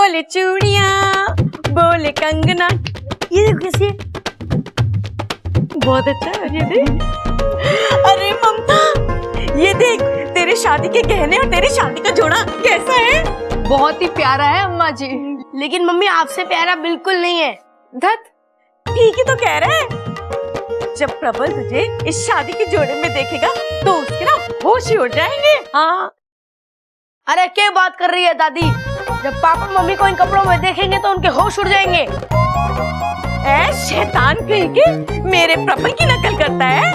बोले चूड़ियां, बोले कंगना। ये देखो कैसी है, बहुत अच्छा है ये देख। अरे ममता, ये देख तेरे शादी के गहने और तेरी शादी का जोड़ा कैसा है? बहुत ही प्यारा है अम्मा जी। लेकिन मम्मी आपसे प्यारा बिल्कुल नहीं है। धत, ठीक ही तो कह रहे हैं। जब प्रबल तुझे इस शादी के जोड़े में देखेगा तो उसके ना होश ही उड़ जाएंगे। हाँ। अरे क्या बात कर रही है दादी? जब पापा मम्मी को इन कपड़ों में देखेंगे तो उनके होश उड़ जाएंगे। ऐ शैतान कहीं के, मेरे प्रबल की नकल करता है।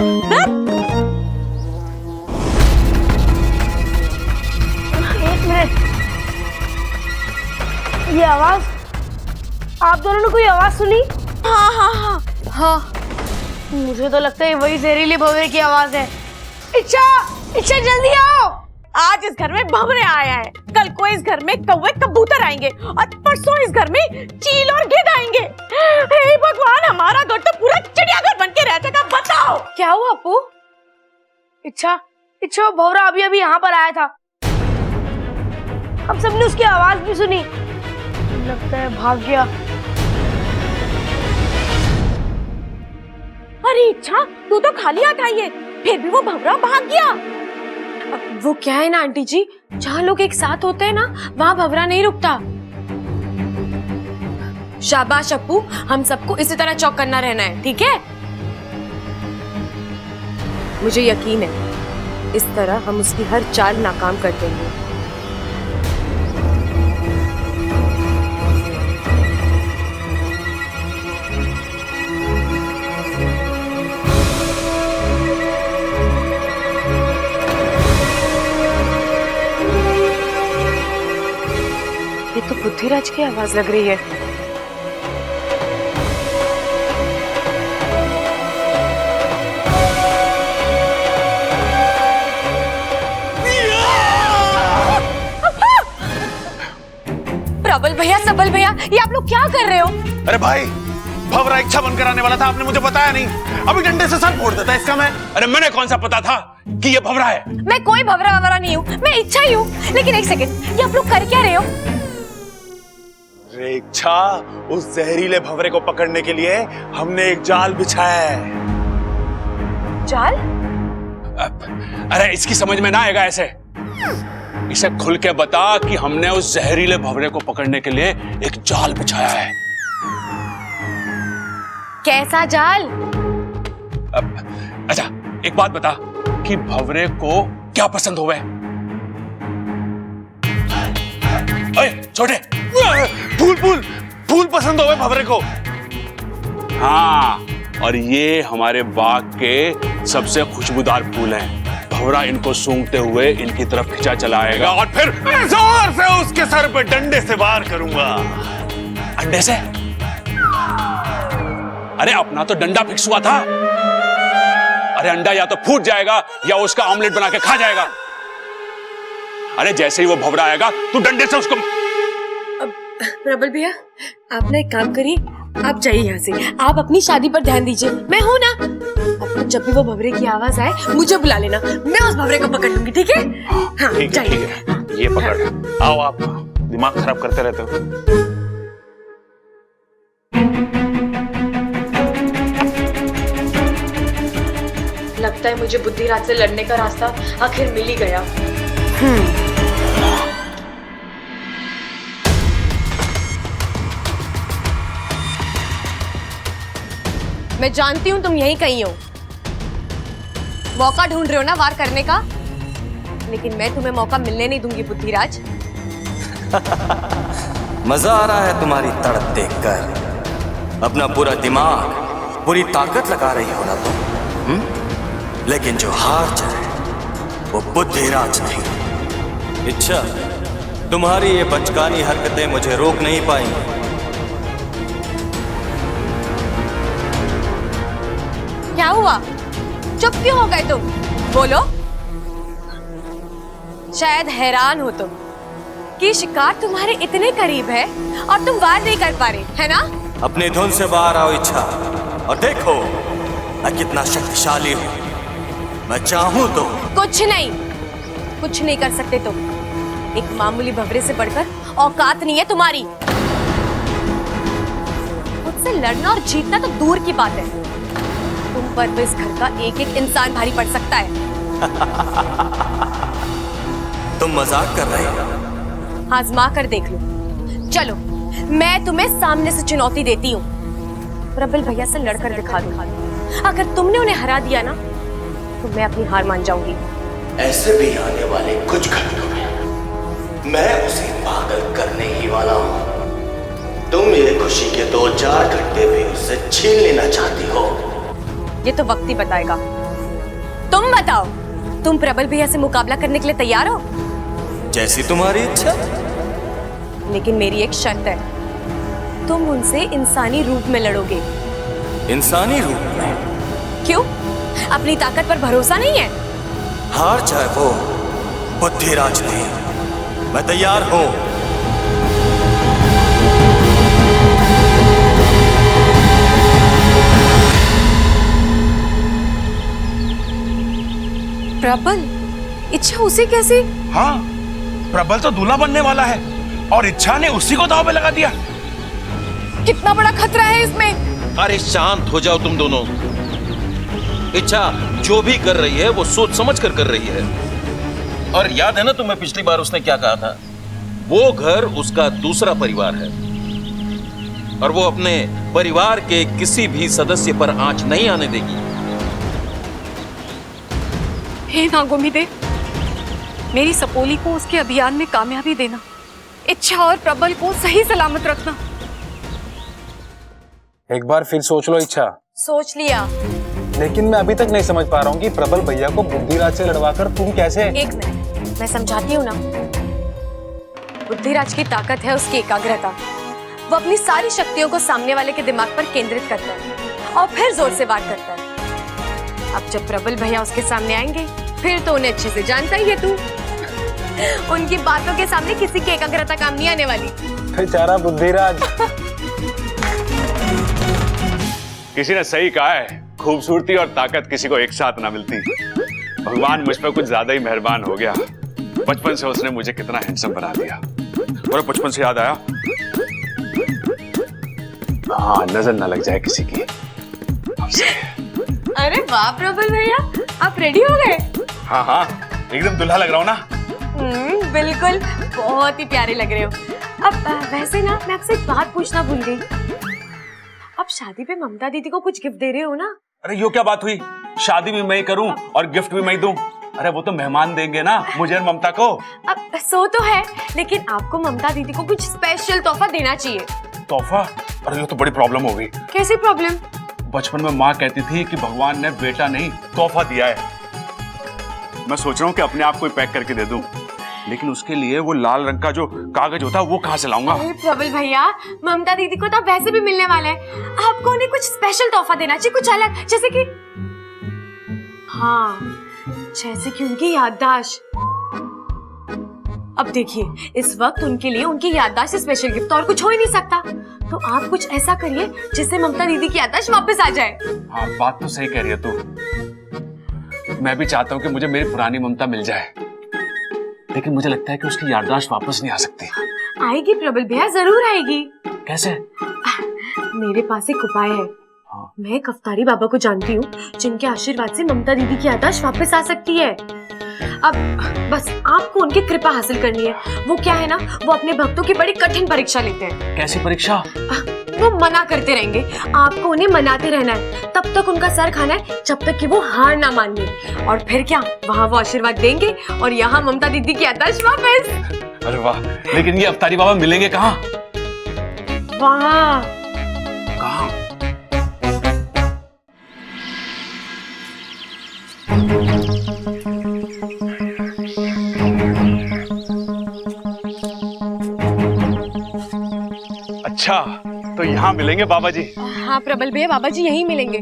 एक मिनट, ये आवाज, आप दोनों ने कोई आवाज सुनी? हाँ हाँ हाँ हाँ, मुझे तो लगता है वही जहरीले भंवरे की आवाज है। इच्छा, इच्छा जल्दी आओ। आज इस घर में भंवरे आया है, कल को इस घर में कौवे कबूतर आएंगे और परसों इस घर में चील और गिद्ध आएंगे। हे भगवान, हमारा घर तो पूरा चिड़ियाघर बन के रह जाएगा। बताओ क्या हुआ अपू? इच्छा, इच्छा भंवरा अभी अभी यहाँ पर आया था, हम सबने उसकी आवाज भी सुनी। लगता है भाग गया। अरे इच्छा, तू तो खाली हाथ आई है, फिर भी वो भंवरा भाग गया। वो क्या है ना आंटी जी, जहाँ लोग एक साथ होते हैं ना, वहाँ भंवरा नहीं रुकता। शाबाश अप्पू, हम सबको इसी तरह चौक करना रहना है, ठीक है? मुझे यकीन है इस तरह हम उसकी हर चाल नाकाम कर देंगे। ये तो बुद्धिराज की आवाज लग रही है। प्रबल भैया, सबल भैया, ये आप लोग क्या कर रहे हो? अरे भाई, भंवरा इच्छा बनकर आने वाला था, आपने मुझे बताया नहीं। अभी डंडे से सर फोड़ देता इसका मैं। अरे मैंने कौन सा पता था कि ये भंवरा है? मैं कोई भंवरा ववरा नहीं हूँ, मैं इच्छा ही हूँ। लेकिन एक सेकंड, ये आप लोग कर क्या रहे हो? अरे इच्छा, उस जहरीले भंवरे को पकड़ने के लिए हमने एक जाल बिछाया है। जाल? अरे इसकी समझ में ना आएगा ऐसे। इसे खुल के बता कि हमने उस जहरीले भंवरे को पकड़ने के लिए एक जाल बिछाया है। कैसा जाल? अच्छा एक बात बता कि भंवरे को क्या पसंद होवे? ओए छोटे, फूल फूल फूल पसंद होवे भंवरे को। हाँ, और ये हमारे बाग के सबसे खुशबूदार फूल हैं। भंवरा इनको सूंघते हुए इनकी तरफ खिंचा चला आएगा और फिर जोर से उसके सर पे डंडे से वार करूंगा। अंडे से? अरे अपना तो डंडा फिक्स हुआ था। अरे अंडा या तो फूट जाएगा या उसका ऑमलेट बना के खा जाएगा। अरे जैसे ही वो भंवरा आएगा तू डंडे से उसको। प्रबल भैया, आप ना एक काम करिए, आप जाइए यहाँ से, आप अपनी शादी पर ध्यान दीजिए। मैं हूं ना, अब जब भी वो भंवरे की आवाज आए मुझे बुला लेना, मैं उस भंवरे को पकड़ लूंगी, ठीक है? हाँ, जाइए। ये पकड़। आओ, आप दिमाग खराब करते रहते हो। लगता है मुझे बुद्धिराज से लड़ने का रास्ता आखिर मिल ही गया। मैं जानती हूं तुम यहीं कहीं हो, मौका ढूंढ रहे हो ना वार करने का, लेकिन मैं तुम्हें मौका मिलने नहीं दूंगी बुद्धिराज। मजा आ रहा है तुम्हारी तड़प देखकर। अपना पूरा दिमाग, पूरी ताकत लगा रही हो ना तुम। लेकिन जो हार जाए वो बुद्धिराज नहीं। इच्छा, तुम्हारी ये बचकानी हरकतें मुझे रोक नहीं पाएंगी। क्या हुआ? चुप क्यों हो गए तुम? बोलो। शायद हैरान हो तुम कि शिकार तुम्हारे इतने करीब है और तुम वार नहीं कर पा रहे, है ना? अपनी धुन से बाहर आओ इच्छा, और देखो मैं कितना शक्तिशाली हूँ। मैं चाहूँ तो कुछ नहीं कर सकते तुम। एक मामूली भंवरे से बढ़कर औकात नहीं है तुम्हारी। से लड़ना और जीतना तो दूर की बात है, तुम पर तो इस घर का एक एक इंसान भारी पड़ सकता है। तुम मजाक कर रहे हो? आजमा कर देख लो। चलो मैं तुम्हें सामने से चुनौती देती हूँ, प्रबल भैया से लड़कर दिखा दो। अगर तुमने उन्हें हरा दिया ना तो मैं अपनी हार मान जाऊंगी। ऐसे भी आने वाले कुछ घंटों में मैं उसे पागल करने ही वाला हूँ। तुम ये खुशी के 2-4 घंटे भी उससे छीन लेना चाहती हो। ये तो वक्त ही बताएगा। तुम बताओ, तुम प्रबल भैया से मुकाबला करने के लिए तैयार हो? जैसी तुम्हारी इच्छा। लेकिन मेरी एक शर्त है, तुम उनसे इंसानी रूप में लड़ोगे। इंसानी रूप में? क्यों? अपनी ताकत पर भरोसा नहीं है? हार चाहे वो बुद्धिराज थी, मैं तैयार हूं। प्रबल, इच्छा उसे कैसे? हाँ, प्रबल तो दूल्हा बनने वाला है और इच्छा ने उसी को दांव पे लगा दिया। कितना बड़ा खतरा है इसमें। अरे शांत हो जाओ तुम दोनों। इच्छा जो भी कर रही है वो सोच समझ कर रही है। और याद है ना तुम्हें पिछली बार उसने क्या कहा था? वो घर उसका दूसरा परिवार है और वो अपने परिवार के किसी भी सदस्य पर आंच नहीं आने देगी। हे नागोमिदे, मेरी सपोली को उसके अभियान में कामयाबी देना, इच्छा और प्रबल को सही सलामत रखना। एक बार फिर सोच लो इच्छा। सोच लिया। लेकिन मैं अभी तक नहीं समझ पा रहा हूँ कि प्रबल भैया को बुद्धिराज से लड़वाकर तुम कैसे। एक मिनट, मैं समझाती हूँ ना। बुद्धिराज की ताकत है उसकी एकाग्रता। वो अपनी सारी शक्तियों को सामने वाले के दिमाग पर केंद्रित करता है और फिर जोर से वार करता है। अब जब प्रबल भैया उसके सामने आएंगे फिर तो उन्हें अच्छे से जानता ही है तू। उनकी बातों के सामने किसी की एकाग्रता काम नहीं आने वाली। बेचारा बुद्धिराज। किसी ने सही कहा है, खूबसूरती और ताकत किसी को एक साथ ना मिलती। भगवान मुझ पर कुछ ज्यादा ही मेहरबान हो गया। बचपन से उसने मुझे कितना हैंडसम बना दिया। और बचपन से याद आया, हाँ, नजर ना लग जाए किसी की। अरे वाह प्रबल भैया, आप रेडी हो गए? हाँ हाँ, एकदम दुल्हा लग रहा हूँ ना। बिल्कुल, बहुत ही प्यारे लग रहे हो। अब वैसे ना मैं आपसे एक बात पूछना भूल गई। अब शादी पे ममता दीदी को कुछ गिफ्ट दे रहे हो ना? अरे यो क्या बात हुई? शादी भी मैं ही करूं और गिफ्ट भी मैं ही दूं? अरे वो तो मेहमान देंगे ना मुझे और ममता को। अब सो तो है, लेकिन आपको ममता दीदी को कुछ स्पेशल तोहफा देना चाहिए। तोहफा? अरे ये तो बड़ी प्रॉब्लम हो गई। कैसी प्रॉब्लम? बचपन में माँ कहती थी कि भगवान ने बेटा नहीं तोहफा दिया है। मैं सोच रहा हूँ कि अपने आप को ही पैक करके दे दूं, लेकिन उसके लिए वो लाल रंग का जो कागज होता है वो कहाँ से लाऊंगा? अरे प्रबल भैया, ममता दीदी को तो वैसे भी मिलने वाला है। आपको उन्हें कुछ स्पेशल तोहफा देना चाहिए, कुछ अलग, जैसे कि हाँ, जैसे कि उनकी याददाश्त। अब देखिए, इस वक्त उनके लिए उनकी याददाश्त से स्पेशल गिफ्ट और कुछ हो ही नहीं सकता। तो आप कुछ ऐसा करिए जिससे ममता दीदी की याददाश्त वापस आ जाए। हाँ, बात तो सही कह रही है तू। मैं भी चाहता हूँ कि मुझे मेरी पुरानी ममता मिल जाए, लेकिन मुझे लगता है कि उसकी याददाश्त वापस नहीं आ सकती। आएगी प्रबल भैया, जरूर आएगी। कैसे? मेरे पास एक उपाय है। मैं कफ्तारी बाबा को जानती हूँ, जिनके आशीर्वाद से ममता दीदी की याददाश्त वापस आ सकती है। अब बस आपको उनकी कृपा हासिल करनी है। वो क्या है ना, वो अपने भक्तों की बड़ी कठिन परीक्षा लेते हैं। कैसी परीक्षा? वो मना करते रहेंगे, आपको उन्हें मनाते रहना है, तब तक उनका सर खाना है, जब तक कि वो हार ना मान ले। और फिर क्या, वहाँ वो आशीर्वाद देंगे और यहाँ ममता दीदी की याददाश्त वापस। अरे वाह, लेकिन ये अफ्तारी बाबा मिलेंगे कहाँ? वहाँ कहाँ? अच्छा, तो यहाँ मिलेंगे बाबा जी? हाँ प्रबल भैया, बाबा जी यहीं मिलेंगे।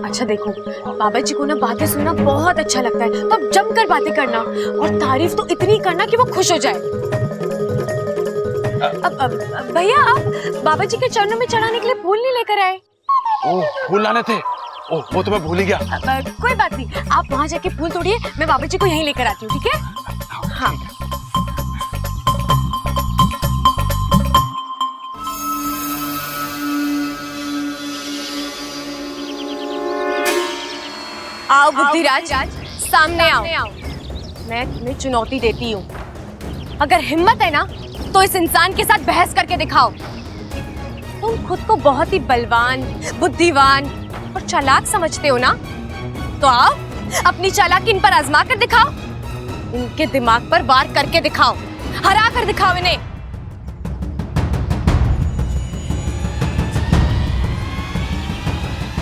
अच्छा देखो, बाबा जी को ना बातें सुनना बहुत अच्छा लगता है, तो अब जमकर बातें करना और तारीफ तो इतनी करना कि वो खुश हो जाए। अब भैया, आप बाबा जी के चरणों में चढ़ाने के लिए फूल नहीं लेकर आए? ओह, फूल लाने थे? ओह, वो तो मैं भूल ही गया। कोई बात नहीं, आप वहाँ जाके फूल तोड़िए, मैं बाबा जी को यहीं लेकर आती हूँ, ठीक है? हाँ। आओ बुद्धिराज, सामने आओ। मैं तुम्हें चुनौती देती हूँ। अगर हिम्मत है ना तो इस इंसान के साथ बहस करके दिखाओ। तुम खुद को बहुत ही बलवान, बुद्धिमान और चालाक समझते हो ना, तो आओ अपनी चालाकी इन पर आजमा कर दिखाओ। इनके दिमाग पर वार करके दिखाओ, हरा कर दिखाओ इन्हें।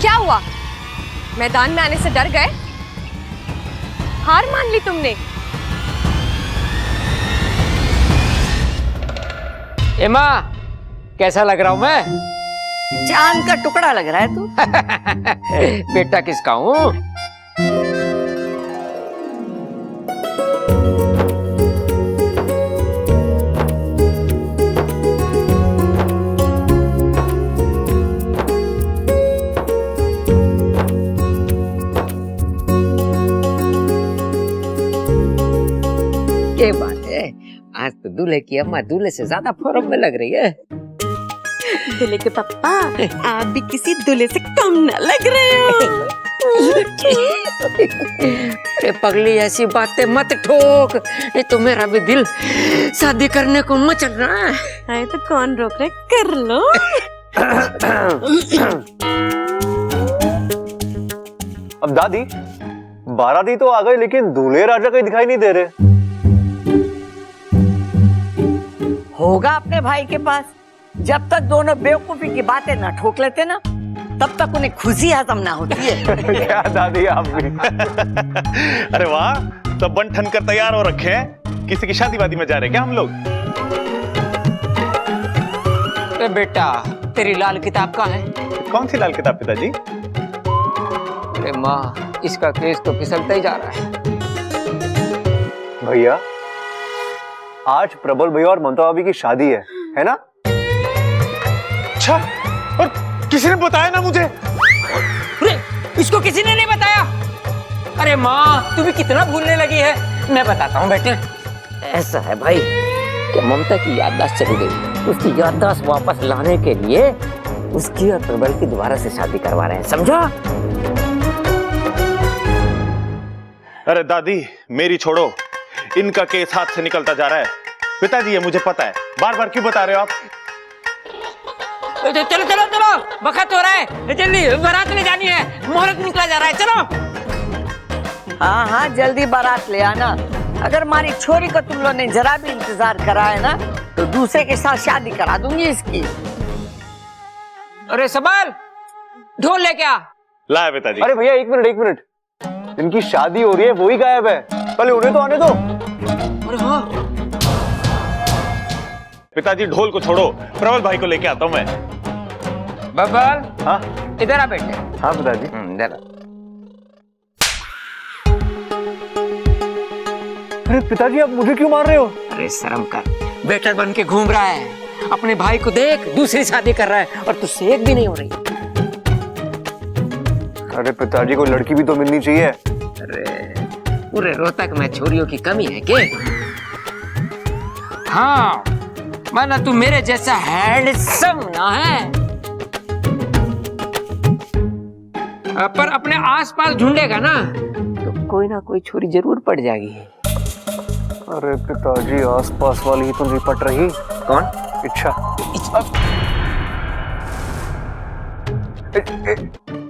क्या हुआ, मैदान में आने से डर गए? हार मान ली तुमने? एमा, कैसा लग रहा हूं मैं? चांद का टुकड़ा लग रहा है तू। बेटा किसका हूं? ये बात है, आज तो दूल्हे की अम्मा दूल्हे से ज्यादा फॉर्म में लग रही है। दूल्हे के पापा, आप भी किसी दूल्हे से कम न लग रहे हो। अरे पगली, ऐसी बातें मत ठोक, ये तो मेरा भी दिल शादी करने को मचल रहा है। अरे तो कौन रोक रहे, कर लो। अब दादी, बाराती तो आ गए लेकिन दूल्हे राजा कहीं दिखाई नहीं दे रहे। होगा अपने भाई के पास। जब तक दोनों बेवकूफी की बातें ना ठोक लेते ना, तब तक उन्हें खुशी हजम ना होती है। क्या दादी आप भी। अरे वाह, तो बन ठन कर तैयार हो रखे हैं। किसी की शादी वादी में जा रहे हैं क्या हम लोग? अरे बेटा, तेरी लाल किताब कहाँ है? कौन सी लाल किताब पिताजी? अरे माँ, इसका केस तो फिसलता ही जा रहा है। भैया, आज प्रबल भैया और ममता भाभी की शादी है ना? अच्छा, और किसी ने बताया ना मुझे? अरे, इसको किसी ने नहीं बताया? अरे माँ, तू भी कितना भूलने लगी है। मैं बताता हूँ बेटे। ऐसा है भाई कि ममता की याददाश्त चली गई। उसकी याददाश्त वापस लाने के लिए उसकी और प्रबल की दोबारा से शादी करवा रहे हैं, समझा? अरे दादी, मेरी छोड़ो, इनका केस हाथ से निकलता जा रहा है। पिताजी, ये मुझे पता है, बार बार क्यों बता रहे हो आप? चलो चलो चलो, वक्त हो रहा है, जल्दी बारात ले जानी है, मुहूर्त निकला जा रहा है, चलो। हाँ हाँ, जल्दी बारात ले आना। अगर हमारी छोरी को तुम लोगों ने जरा भी इंतजार करा है ना, तो दूसरे के साथ शादी करा दूंगी इसकी। अरे सबल, ढोल लेके आ। लाया पिताजी। अरे भैया, एक मिनट, इनकी शादी हो रही है, वो ही गायब है। पहले उन्हें तो आने दो। अरे हाँ, पिताजी ढोल को छोड़ो, प्रबल भाई को लेके आता हूँ मैं। बबल, हाँ इधर आ बेटे। हाँ पिताजी। इधर आ। अरे पिताजी, आप मुझे क्यों मार रहे हो? अरे शर्म कर, बेटा बन के घूम रहा है, अपने भाई को देख, दूसरी शादी कर रहा है और तुझसे एक भी नहीं हो रही। अरे पिताजी, को लड़की भी तो मिलनी चाहिए। अरे पूरे रोहतक में छोरियों की कमी है क्या? हाँ, माना तू मेरे जैसा हैंडसम ना है, पर अपने आसपास ढूंढेगा ना तो कोई ना कोई छोरी जरूर पड़ जाएगी। अरे पिताजी, आसपास वाली ही तो नहीं पट रही। कौन? इच्छा।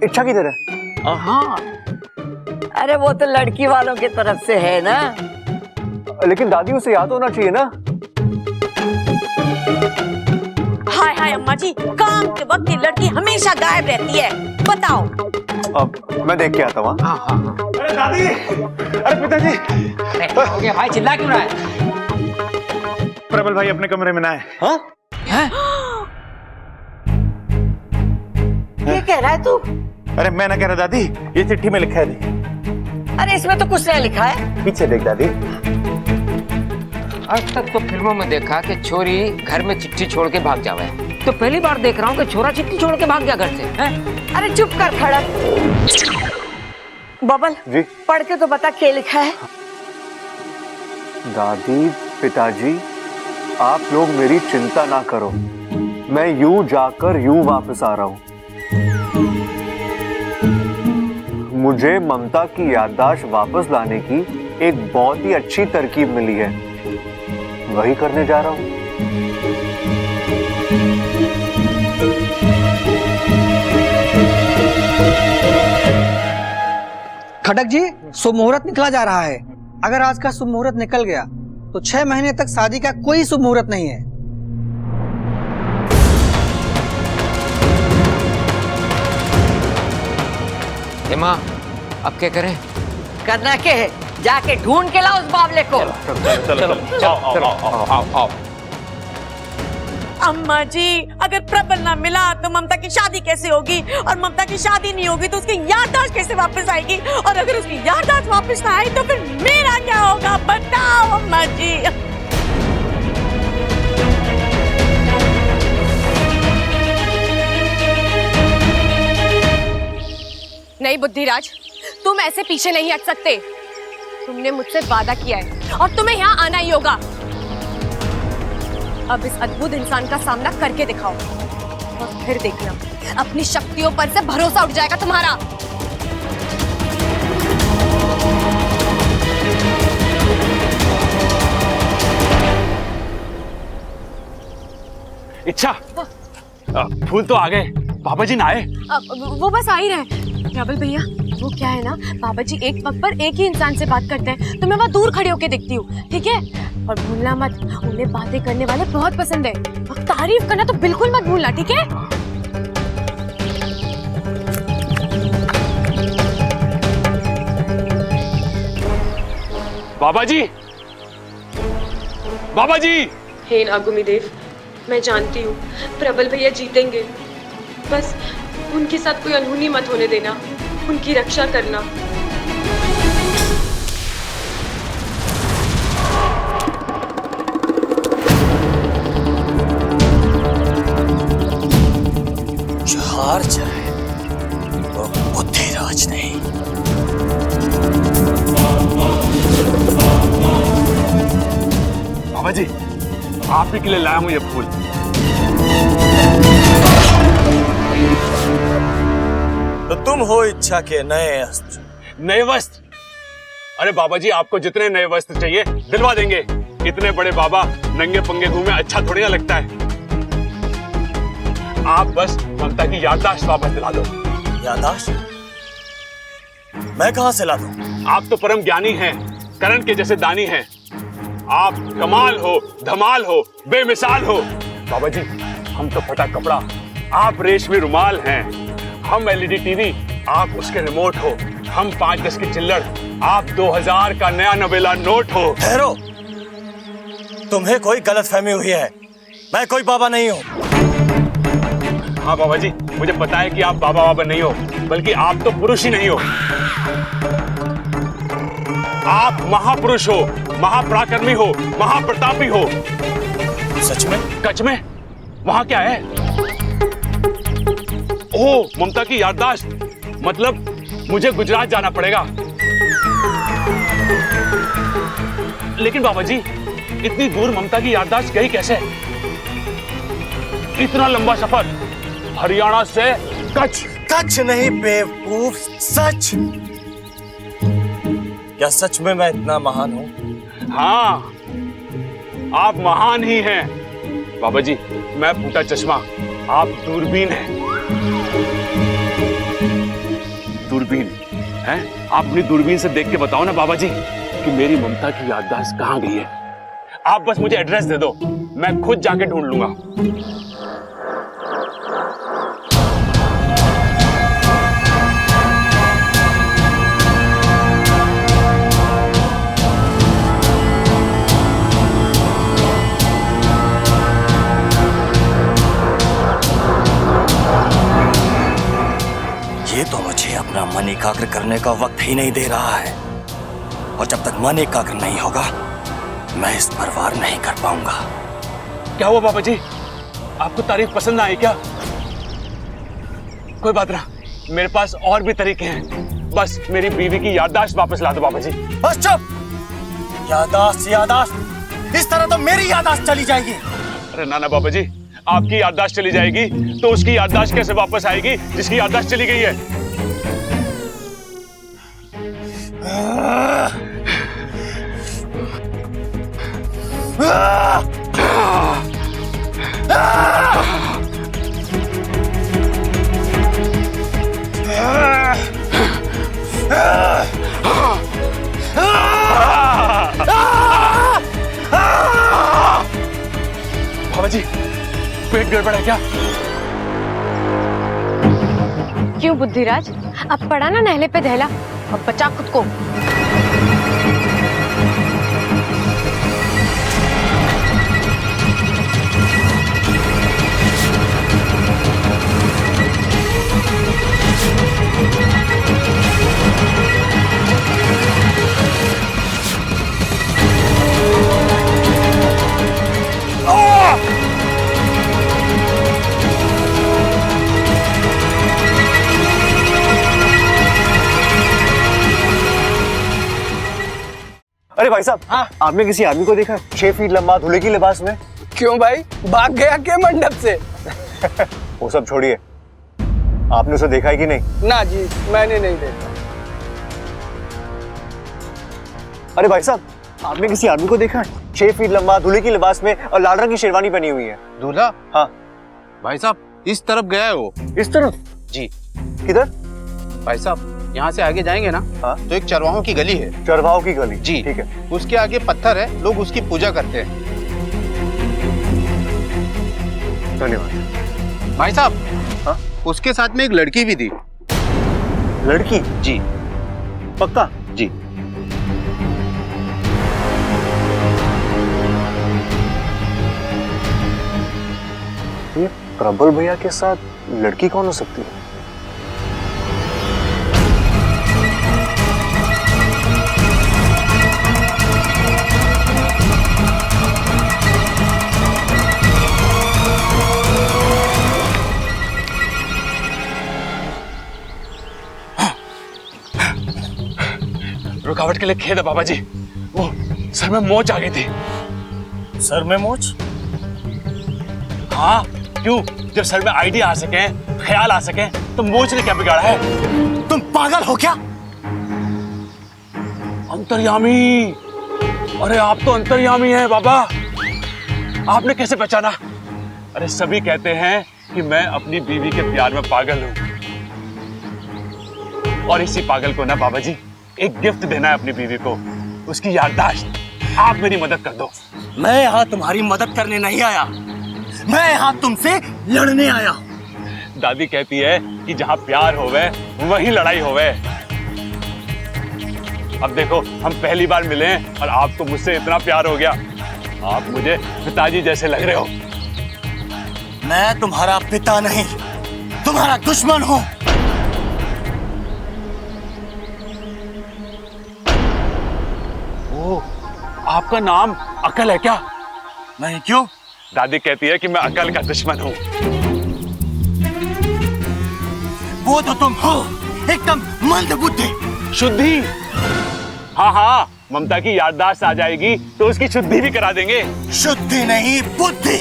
इच्छा किधर है? हाँ, अरे वो तो लड़की वालों की तरफ से है ना। लेकिन दादी, उसे याद होना चाहिए ना। हाय हाय अम्मा जी, काम के वक्त ये लड़की हमेशा गायब रहती है, बताओ। अब मैं देख के आता हूँ। हाँ हाँ हाँ। अरे दादी, अरे पिताजी। हो गया भाई, चिल्ला क्यों रहा है? प्रबल भाई अपने कमरे में ना है। हाँ? ये कह रहा है तू? अरे मैं ना कह रहा दादी, ये चिट्ठी में लिखा है। अरे इसमें तो कुछ नहीं लिखा है। पीछे देख दादी। आज तक तो फिल्मों में देखा कि छोरी घर में चिट्ठी छोड़ के भाग जावे, तो पहली बार देख रहा हूँ कि छोरा चिट्ठी छोड़ के भाग गया घर से। हैं? अरे चुप कर खड़ा। बबल जी? पढ़ के तो बता क्या लिखा है। दादी, पिताजी, आप लोग मेरी चिंता ना करो, मैं यूं जाकर यूं वापस आ रहा हूं। मुझे ममता की याददाश्त वापस लाने की एक बहुत ही अच्छी तरकीब मिली है, वही करने जा रहा हूं। खटक जी, शुभ मुहूर्त निकला जा रहा है। अगर आज का शुभ मुहूर्त निकल गया तो 6 महीने तक शादी का कोई शुभ मुहूर्त नहीं है। माँ, अब क्या करें? करना क्या है? जाके ढूंढ के लाओ उस बावले को। आओ। अम्मा जी, अगर प्रबल ना मिला तो ममता की शादी कैसे होगी, और ममता की शादी नहीं होगी तो उसकी याददाश्त कैसे वापस आएगी, और अगर उसकी याददाश्त वापस ना आई तो फिर मेरा क्या होगा, बताओ अम्मा जी। नहीं बुद्धिराज, तुम ऐसे पीछे नहीं हट सकते। तुमने मुझसे वादा किया है और तुम्हें यहाँ आना ही होगा। अब इस अद्भुत इंसान का सामना करके दिखाओ और फिर देखना अपनी शक्तियों पर से भरोसा उठ जाएगा तुम्हारा। इच्छा, फूल तो आ गए, बाबा जी ना आए? वो बस आ ही रहे। प्रबल भैया, वो क्या है ना, बाबा जी एक वक्त पर एक ही इंसान से बात करते हैं, तो मैं वहाँ दूर खड़े होके देखती हूँ, ठीक है? और भूलना मत, उन्हें बातें करने वाले बहुत पसंद है, और तारीफ करना तो बिल्कुल मत भूलना, ठीक है? बाबा जी, बाबा जी। हे नागुमी देव, मैं जानती हूँ प्रबल भैया जीतेंगे, बस उनके साथ कोई अनहोनी मत होने देना, उनकी रक्षा करना। जो हार जाए वो बुद्धिराज नहीं। बाबा जी, आप ही के लिए लाया हूं ये फूल। तो तुम हो इच्छा के नए अस्त्र। नए वस्त्र? अरे बाबा जी, आपको जितने नए वस्त्र चाहिए दिलवा देंगे। इतने बड़े बाबा नंगे पंगे घूमे अच्छा थोड़ी ना लगता है। आप बस ममता की याददाश्त वापस दिला दो। याददाश्त? मैं कहां से ला दूं? आप तो परम ज्ञानी हैं, करण के जैसे दानी हैं। आप कमाल हो, धमाल हो, बेमिसाल हो। बाबा जी, हम तो फटा कपड़ा, आप रेशमी रुमाल हैं। हम एलईडी टीवी, आप उसके रिमोट हो। हम 5-10 की चिल्लड़, आप 2000 का नया नवेला नोट हो। ठहरो, तुम्हें कोई गलतफहमी हुई है। मैं कोई बाबा नहीं हूँ। हाँ बाबा जी, मुझे पता है कि आप बाबा नहीं हो, बल्कि आप तो पुरुष ही नहीं हो। आप महापुरुष हो, महापराक्रमी हो, महाप्रतापी हो। सच में? सच में? वहां क्या है? ओह, ममता की याददाश्त। मतलब मुझे गुजरात जाना पड़ेगा। लेकिन बाबा जी, इतनी दूर ममता की याददाश्त गई कैसे? इतना लंबा सफर हरियाणा से कच्छ। कच्छ नहीं बेवकूफ, सच। क्या सच में मैं इतना महान हूं? हाँ, आप महान ही हैं। बाबा जी, मैं फूटा चश्मा, आप दूरबीन हैं। दूरबीन हैं? आप अपनी दूरबीन से देख के बताओ ना बाबा जी कि मेरी ममता की याददाश्त कहाँ गई है। आप बस मुझे एड्रेस दे दो, मैं खुद जाके ढूंढ लूंगा। ये तो मुझे अपना मन एकाग्र करने का वक्त ही नहीं दे रहा है, और जब तक मन एकाग्र नहीं होगा मैं इस पर वार नहीं कर पाऊंगा। क्या हुआ बाबा जी, आपको तारीफ पसंद आई क्या? कोई बात ना, मेरे पास और भी तरीके हैं। बस मेरी बीवी की याददाश्त वापस ला दो बाबा जी। बस चुप। याददाश्त याददाश्त, इस तरह तो मेरी याददाश्त चली जाएगी। अरे ना ना बाबा जी, आपकी याददाश्त चली जाएगी तो उसकी याददाश्त कैसे वापस आएगी जिसकी याददाश्त चली गई है? बाबा जी, पेट गड़बड़ है क्या? क्यों बुद्धिराज, अब पड़ा ना नहले पे दहला, अब बचा खुद को। अरे भाई साहब, आपने किसी आदमी को देखा 6 फीट लंबा धुले की लिबास में? क्यों भाई, भाग गया क्या मंडप से? वो सब छोड़िए, आपने उसे देखा है कि नहीं? ना जी, मैंने नहीं देखा। अरे भाई साहब, आपने किसी आदमी को देखा है 6 फीट लंबा धुले की लिबास में और लाल रंग की शेरवानी पहनी हुई है? दूल्हा? हाँ भाई साहब, इस तरफ गया है वो। इस तरफ? जी। किधर? भाई साहब, यहाँ से आगे जाएंगे ना, हाँ? तो एक चरवाहों की गली है। चरवाहों की गली? जी ठीक है। उसके आगे पत्थर है, लोग उसकी पूजा करते हैं। धन्यवाद। भाई साहब, हाँ? उसके साथ में एक लड़की भी थी। लड़की? जी। पक्का? जी। ये प्रबल भैया के साथ लड़की कौन हो सकती है? रुकावट के लिए खेद है बाबा जी, वो सर में मोच आ गई थी। सर में मोच? हाँ, क्यों? जब सर में आइडिया आ सके, ख्याल आ सके, तो मोच ने क्या बिगाड़ा है? तुम पागल हो क्या? अंतर्यामी! अरे आप तो अंतर्यामी हैं बाबा, आपने कैसे पहचाना? अरे सभी कहते हैं कि मैं अपनी बीवी के प्यार में पागल हूं, और इसी पागल को ना बाबा जी एक गिफ्ट देना है अपनी बीवी को, उसकी याददाश्त। आप मेरी मदद कर दो। मैं यहाँ तुम्हारी मदद करने नहीं आया, मैं यहाँ तुमसे लड़ने आया हूँ। दादी कहती है कि जहाँ प्यार होवे वहीं लड़ाई होवे। अब देखो, हम पहली बार मिले हैं और आपको मुझसे इतना प्यार हो गया। आप मुझे पिताजी जैसे लग रहे हो। मैं तुम्हारा पिता नहीं, तुम्हारा दुश्मन हूँ। ओह, आपका नाम अकल है क्या? नहीं, क्यों? दादी कहती है कि मैं अकल का दुश्मन हूँ। वो तो तुम हो, एकदम मंद बुद्धि। शुद्धि? हाँ हाँ, ममता की याददाश्त आ जाएगी तो उसकी शुद्धि भी करा देंगे। शुद्धि नहीं, बुद्धि।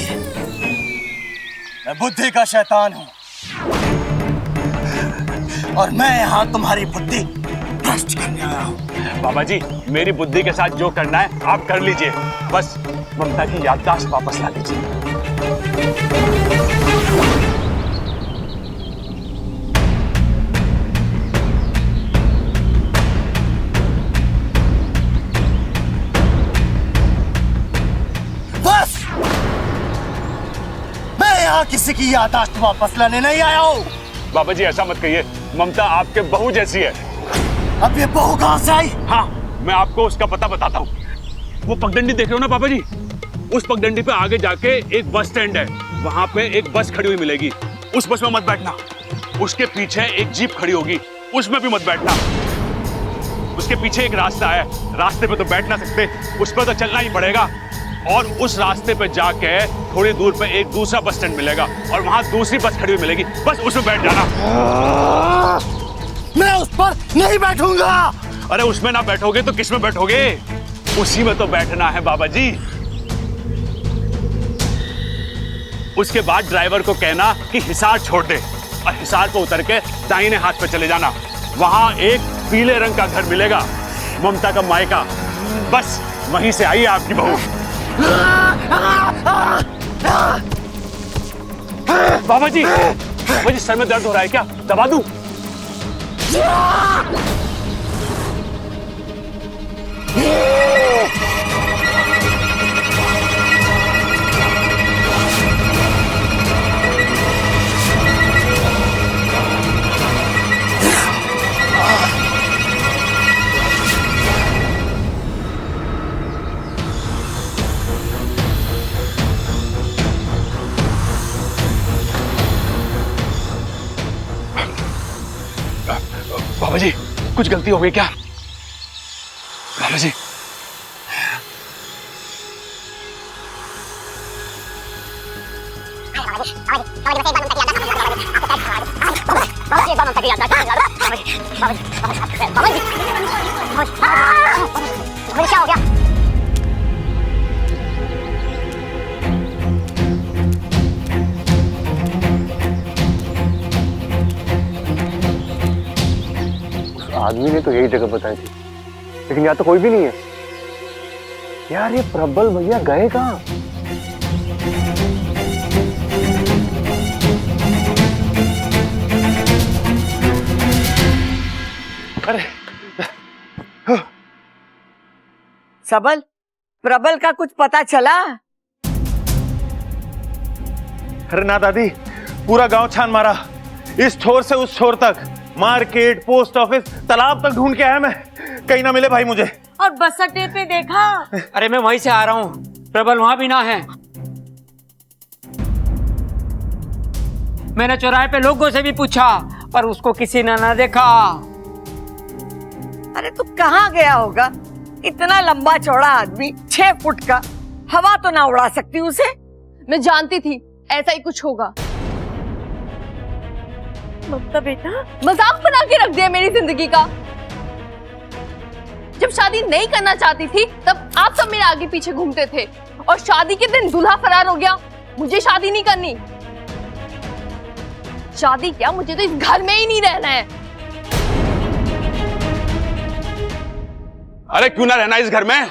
मैं बुद्धि का शैतान हूँ, और मैं यहाँ तुम्हारी बुद्धि भ्रष्ट करने आया हूँ। बाबा जी, मेरी बुद्धि के साथ जो करना है आप कर लीजिए, बस ममता की याददाश्त वापस ला दीजिए। बस, मैं यहाँ किसी की याददाश्त वापस लाने नहीं आया हूँ। बाबा जी ऐसा मत कहिए, ममता आपके बहू जैसी है। अब ये बहू कहाँ से आई? हाँ, मैं आपको उसका पता बताता हूँ। वो पगडंडी देख रहे हो ना बाबा जी, उस पगडंडी पे आगे जाके एक बस स्टैंड है, वहां पे एक बस खड़ी हुई मिलेगी। उस बस में मत बैठना। उसके पीछे एक जीप खड़ी होगी, उसमें भी मत बैठना। उसके पीछे एक रास्ता है, रास्ते पे तो बैठ ना सकते, उस पर तो चलना ही पड़ेगा। और उस रास्ते पे जाके थोड़ी दूर पे एक दूसरा बस स्टैंड मिलेगा और वहां दूसरी बस खड़ी हुई मिलेगी, बस उसमें बैठ जाना। मैं उस पर नहीं बैठूंगा। अरे उसमें ना बैठोगे तो किसमें बैठोगे? उसी में तो बैठना है बाबा जी। उसके बाद ड्राइवर को कहना कि हिसार छोड़ दे, और हिसार पे उतर के दाहिने हाथ पे चले जाना। वहां एक पीले रंग का घर मिलेगा, ममता का मायका। बस वहीं से आई है आपकी बहू। बाबा जी सर में दर्द हो रहा है क्या? दबा दूं? बाबा जी कुछ गलती हो गई क्या? बाबा जी क्या हो गया? आदमी ने तो यही जगह बताई थी, लेकिन यहाँ तो कोई भी नहीं है। यार ये प्रबल भैया गए कहाँ? अरे सबल, प्रबल का कुछ पता चला? अरे ना दादी, पूरा गांव छान मारा, इस छोर से उस छोर तक, मार्केट, पोस्ट ऑफिस, तालाब तक ढूंढ के आया मैं, कहीं ना मिले भाई मुझे। और बस अड्डे पे देखा? अरे मैं वहीं से आ रहा हूँ, प्रबल वहां भी ना है। मैंने चौराहे पे लोगों से भी पूछा पर उसको किसी ने ना देखा। अरे तू कहाँ गया होगा? इतना लंबा चौड़ा आदमी, 6 फुट का, हवा तो ना उड़ा सकती उसे? मैं जानती थी ऐसा ही कुछ होगा। ममता बेटा, मजाक बना के रख दिया मेरी जिंदगी का। जब शादी नहीं करना चाहती थी तब आप सब मेरे आगे पीछे घूमते थे, और शादी के दिन दूल्हा फरार हो गया। मुझे शादी नहीं करनी। शादी क्या, मुझे तो इस घर में ही नहीं रहना है। अरे क्यों ना रहना इस घर में?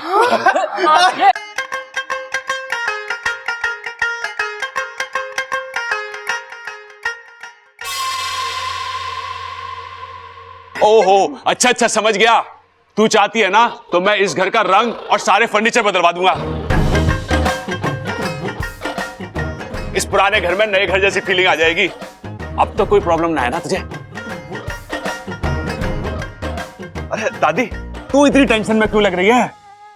ओहो अच्छा समझ गया। तू चाहती है ना तो मैं इस घर का रंग और सारे फर्नीचर बदलवा दूंगा। इस पुराने घर में नए घर जैसी फीलिंग आ जाएगी। अब तो कोई प्रॉब्लम ना है ना तुझे? अरे दादी तू इतनी टेंशन में क्यों लग रही है?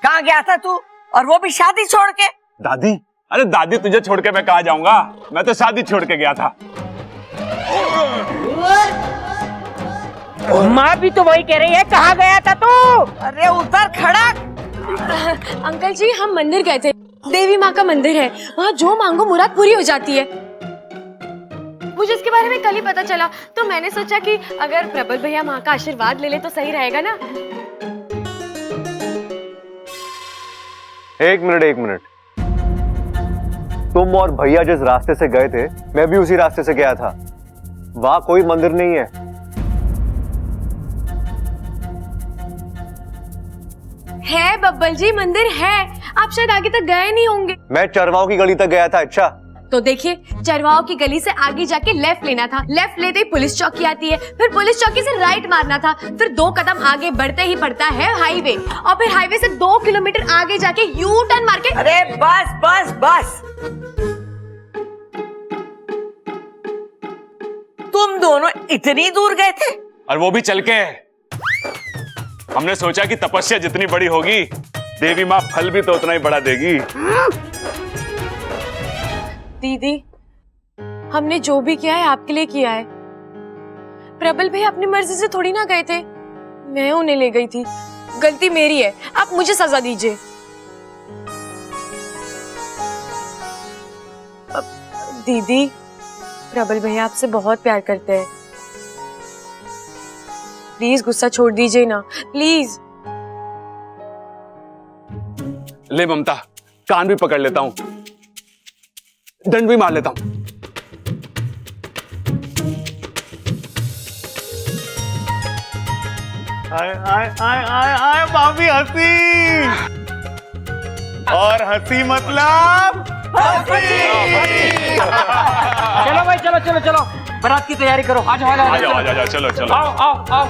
कहाँ गया था तू, और वो भी शादी छोड़ के? दादी, अरे दादी तुझे छोड़ के मैं कहाँ जाऊंगा? मैं तो शादी छोड़ के गया था। माँ भी तो वही कह रही है, कहाँ गया था तू? अरे उधर खड़ा। अंकल जी हम मंदिर गए थे, देवी माँ का मंदिर है, वहाँ जो मांगो मुराद पूरी हो जाती है। मुझे इसके बारे में कल ही पता चला, तो मैंने सोचा कि अगर प्रबल भैया माँ का आशीर्वाद ले ले तो सही रहेगा ना। एक मिनट, तुम और भैया जिस रास्ते से गए थे मैं भी उसी रास्ते से गया था। वहां कोई मंदिर नहीं है। है बब्बल जी, मंदिर है, आप शायद आगे तक गए नहीं होंगे। मैं चरवाओं की गली तक गया था। अच्छा तो देखिए, चरवाओं की गली से आगे जाके लेफ्ट लेना था, लेफ्ट लेते ही पुलिस चौकी आती है, फिर पुलिस चौकी से राइट मारना था, फिर 2 कदम आगे बढ़ते ही पड़ता है हाईवे, और फिर हाईवे से 2 किलोमीटर आगे जाके यू टर्न मार के। अरे बस बस बस, तुम दोनों इतनी दूर गए थे? और वो भी चल के। हमने सोचा कि तपस्या जितनी बड़ी होगी देवी माँ फल भी तो उतना ही बड़ा देगी। दीदी, हमने जो भी किया है आपके लिए किया है। प्रबल भाई अपनी मर्जी से थोड़ी ना गए थे, मैं उन्हें ले गई थी। गलती मेरी है, आप मुझे सजा दीजिए। दीदी, प्रबल भैया आपसे बहुत प्यार करते हैं, प्लीज गुस्सा छोड़ दीजिए ना, प्लीज। ले ममता, कान भी पकड़ लेता हूं, दंड भी मार लेता हूं। आए आए आए आए आए भाभी हंसी। और हंसी मतलब चलो भाई, चलो चलो चलो, बारात की तैयारी करो। आ जाओ आ जाओ आ जाओ, चलो चलो। आओ आओ आओ।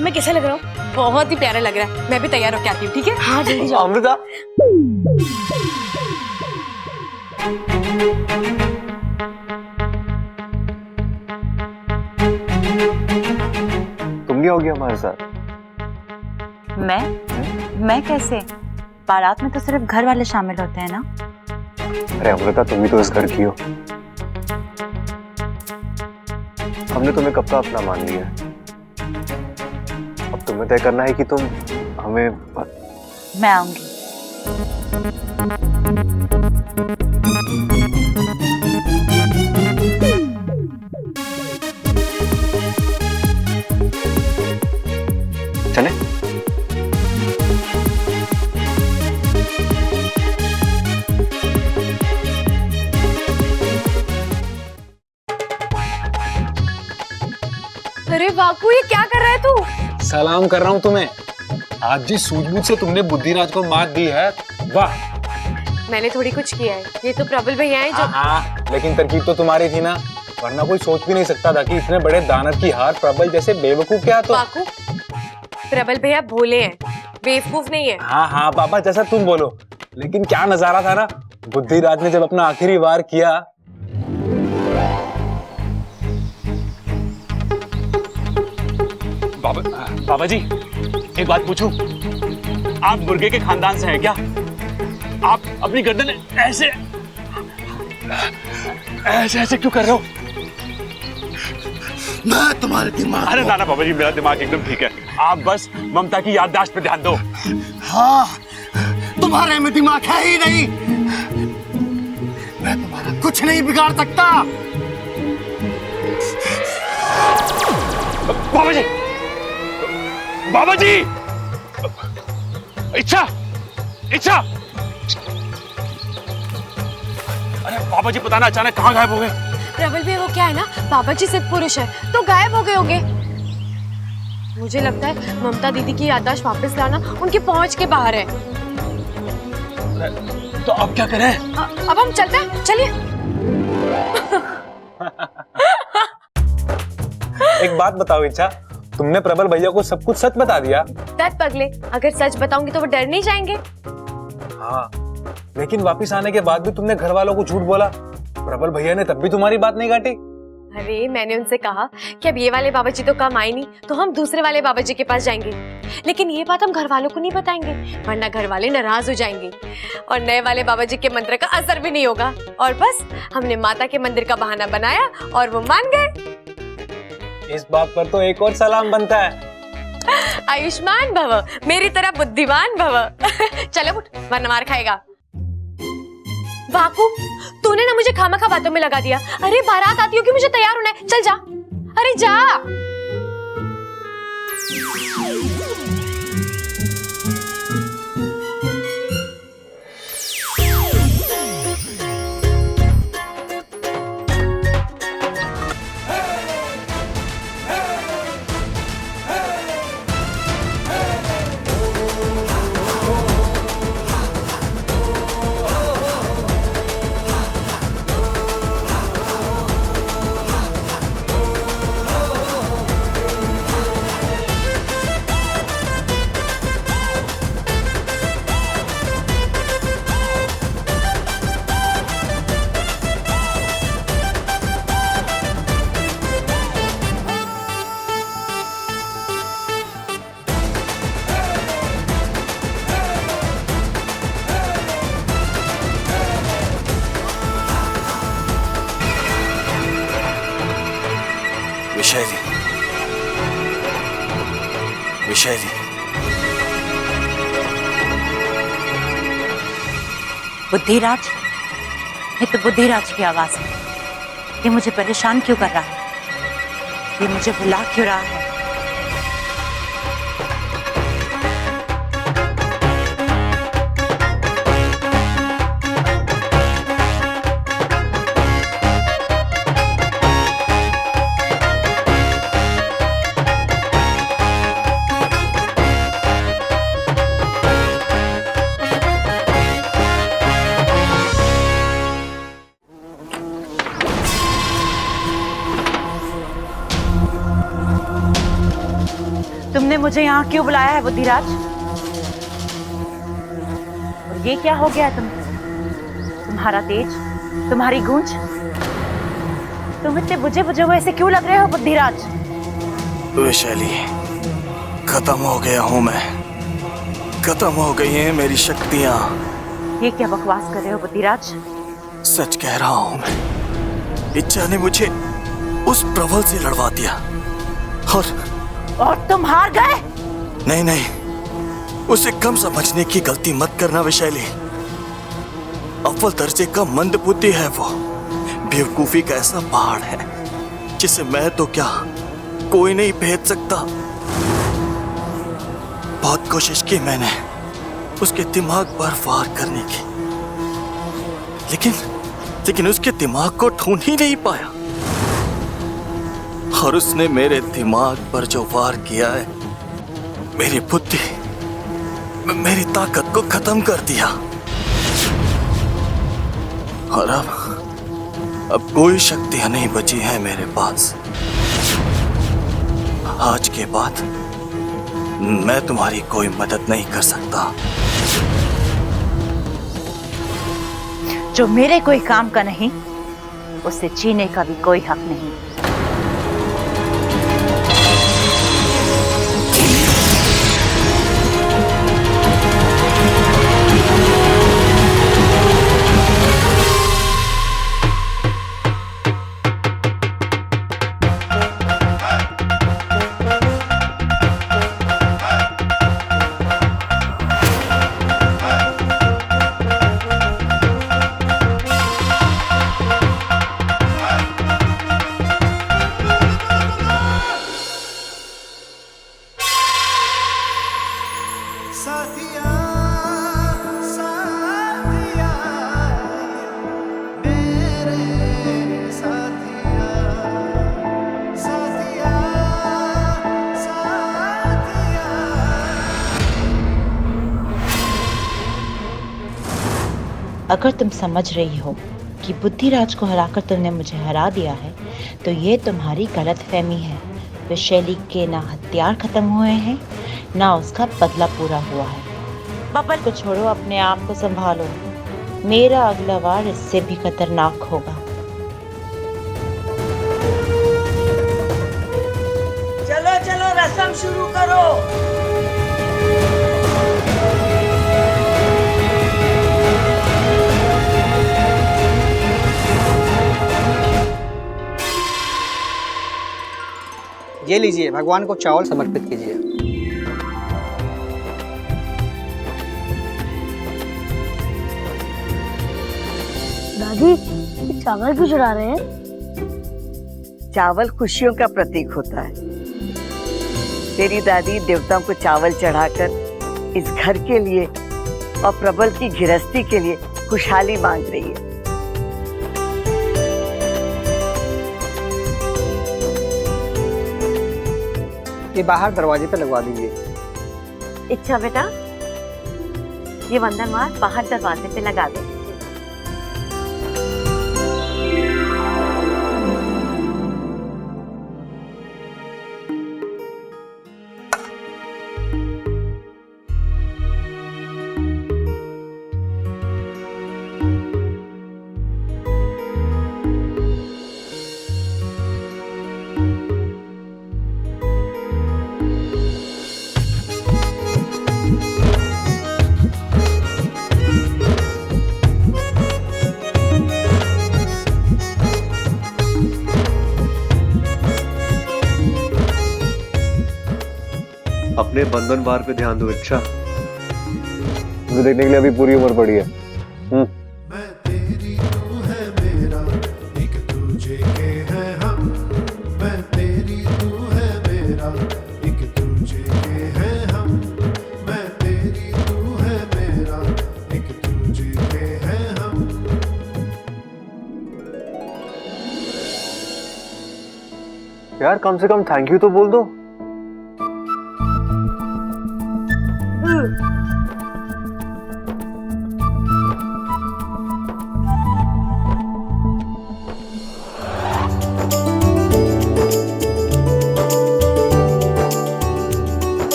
मैं कैसा लग रहा हूँ? बहुत ही प्यारा लग रहा है। मैं भी तैयार होके आती हूँ, ठीक है? हाँ जल्दी जाओ। अमृता, तुम भी होगी हमारे साथ। मैं कैसे? बारात में तो सिर्फ घर वाले शामिल होते हैं ना। अरे अमृता, तुम भी तो इस घर की हो। हमने तुम्हें कब का अपना मान लिया है। अब तुम्हें तय करना है कि तुम हमें। मैं आऊंगी। चले? अरे बाकू, ये क्या कर रहा है तू? सलाम कर रहा हूँ तुम्हें। आज जिस सूझबूझ से तुमने बुद्धिराज को मात दी है, वाह। मैंने थोड़ी कुछ किया है, ये तो प्रबल भैया है जो। हाँ, लेकिन तरकीब तो तुम्हारी थी ना, वरना कोई सोच भी नहीं सकता था कि इतने बड़े दानव की हार प्रबल जैसे बेवकूफ क्या तो। बाकू, प्रबल भैया भोले हैं, बेवकूफ नहीं है। हाँ हाँ पापा, जैसा तुम बोलो, लेकिन क्या नजारा था ना बुद्धिराज ने जब अपना आखिरी वार किया। बाबा जी, एक बात पूछूं? आप मुर्गे के खानदान से हैं क्या? आप अपनी गर्दन ऐसे ऐसे ऐसे क्यों कर रहे हो? मैं तुम्हारे दिमाग। अरे ना ना बाबा जी, मेरा दिमाग एकदम ठीक है। आप बस ममता की याददाश्त पे ध्यान दो। हाँ, तुम्हारे में दिमाग है ही नहीं। मैं तुम्हारा कुछ नहीं बिगाड़ सकता। बाबा जी, बाबा जी, इच्छा, इच्छा। अरे बाबा जी, पता ना अचानक कहाँ गायब हो गए। प्रबल भैया वो क्या है ना, बाबा जी सिद्ध पुरुष है तो गायब हो गए होंगे। मुझे लगता है ममता दीदी की याददाश्त वापस लाना उनकी पहुंच के बाहर है। तो अब क्या करें? अब हम चलते हैं, चलिए। एक बात बताओ इच्छा, तुमने प्रबल भैया को सब कुछ सच बता दिया? दत्त पगले, अगर सच बताऊंगी तो वो डर नहीं जाएंगे। हाँ, लेकिन वापिस आने के बाद भी तुमने घर वालों को झूठ बोला। प्रबल भैया ने तब भी तुम्हारी बात नहीं काटी। अरे मैंने उनसे कहा कि अब ये वाले बाबा जी तो कम आए नहीं, तो हम दूसरे वाले बाबा जी के पास जाएंगे। लेकिन ये बात हम घर वालों को नहीं बताएंगे, वरना घर वाले नाराज हो जाएंगे और नए वाले बाबा जी के मंत्र का असर भी नहीं होगा। और बस हमने माता के मंदिर का बहाना बनाया और वो मान गए। इस बात पर तो एक और सलाम बनता है। आयुष्मान भव, मेरी तरह बुद्धिमान भव। चलो उठ, वरना मार खाएगा। वाकू, तूने ना मुझे खामखा बातों में लगा दिया। अरे बारात आती होगी, मुझे तैयार होना है, चल जा। अरे जा। विशैली, विशैली, बुद्धिराज, ये तो बुद्धिराज की आवाज है। ये मुझे परेशान क्यों कर रहा है? ये मुझे बुला क्यों रहा है? तुमने मुझे यहाँ क्यों बुलाया है बुद्धिराज? और ये क्या हो गया तुम्हारा तेज, तुम्हारी गूंज? तुम इतने बुझे बुझे हुए ऐसे क्यों लग रहे हो बुद्धिराज? वैशाली, खत्म हो गया हूँ मैं, खत्म हो गई हैं मेरी शक्तियाँ। ये क्या बकवास कर रहे हो बुद्धिराज? सच कह रहा हूँ मैं। इच्छा ने मुझे उस प्रबल से लड़वा दिया और तुम हार गए? नहीं नहीं, उसे कम समझने की गलती मत करना वैशाली। अव्वल दर्जे का मंद बुद्धि है वो, बेवकूफी का ऐसा पहाड़ है जिसे मैं तो क्या कोई नहीं भेद सकता। बहुत कोशिश की मैंने उसके दिमाग पर वार करने की, लेकिन उसके दिमाग को ढूंढ ही नहीं पाया। और उसने मेरे दिमाग पर जो वार किया है, मेरी बुद्धि, मेरी ताकत को खत्म कर दिया। और अब कोई शक्तियां नहीं बची है मेरे पास। आज के बाद मैं तुम्हारी कोई मदद नहीं कर सकता। जो मेरे कोई काम का नहीं, उसे जीने का भी कोई हक नहीं। अगर तुम समझ रही हो कि बुद्धिराज को हराकर तुमने मुझे हरा दिया है, तो ये तुम्हारी गलतफहमी है। वैशाली के ना हथियार खत्म हुए हैं, ना उसका बदला पूरा हुआ है। बबल को छोड़ो, अपने आप को संभालो। मेरा अगला वार इससे भी खतरनाक होगा। चलो चलो, रस्म शुरू करो। ये लीजिए, भगवान को चावल समर्पित कीजिए। दादी, चावल क्यों चढ़ा रहे हैं? चावल खुशियों का प्रतीक होता है। तेरी दादी देवताओं को चावल चढ़ाकर इस घर के लिए और प्रबल की गृहस्थी के लिए खुशहाली मांग रही है। ये बाहर दरवाजे पे लगवा दीजिए। इच्छा बेटा, ये वंदनवार बाहर दरवाजे पे लगा दे। अपने बंधनवार पे ध्यान दो। इच्छा, मुझे देखने के लिए अभी पूरी उम्र पड़ी है। यार कम से कम थैंक यू तो बोल दो।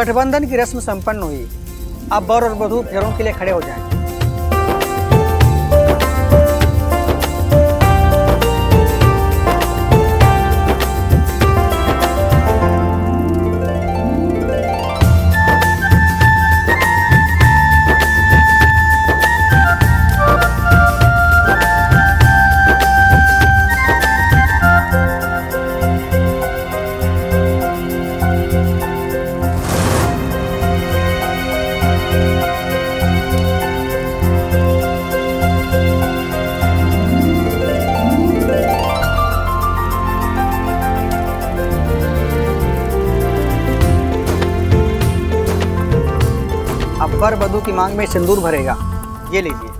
गठबंधन की रस्म संपन्न हुई। अब वर और वधू फेरों के लिए खड़े हो जाएं। अब वर वधू की मांग में सिंदूर भरेगा। ये लीजिए।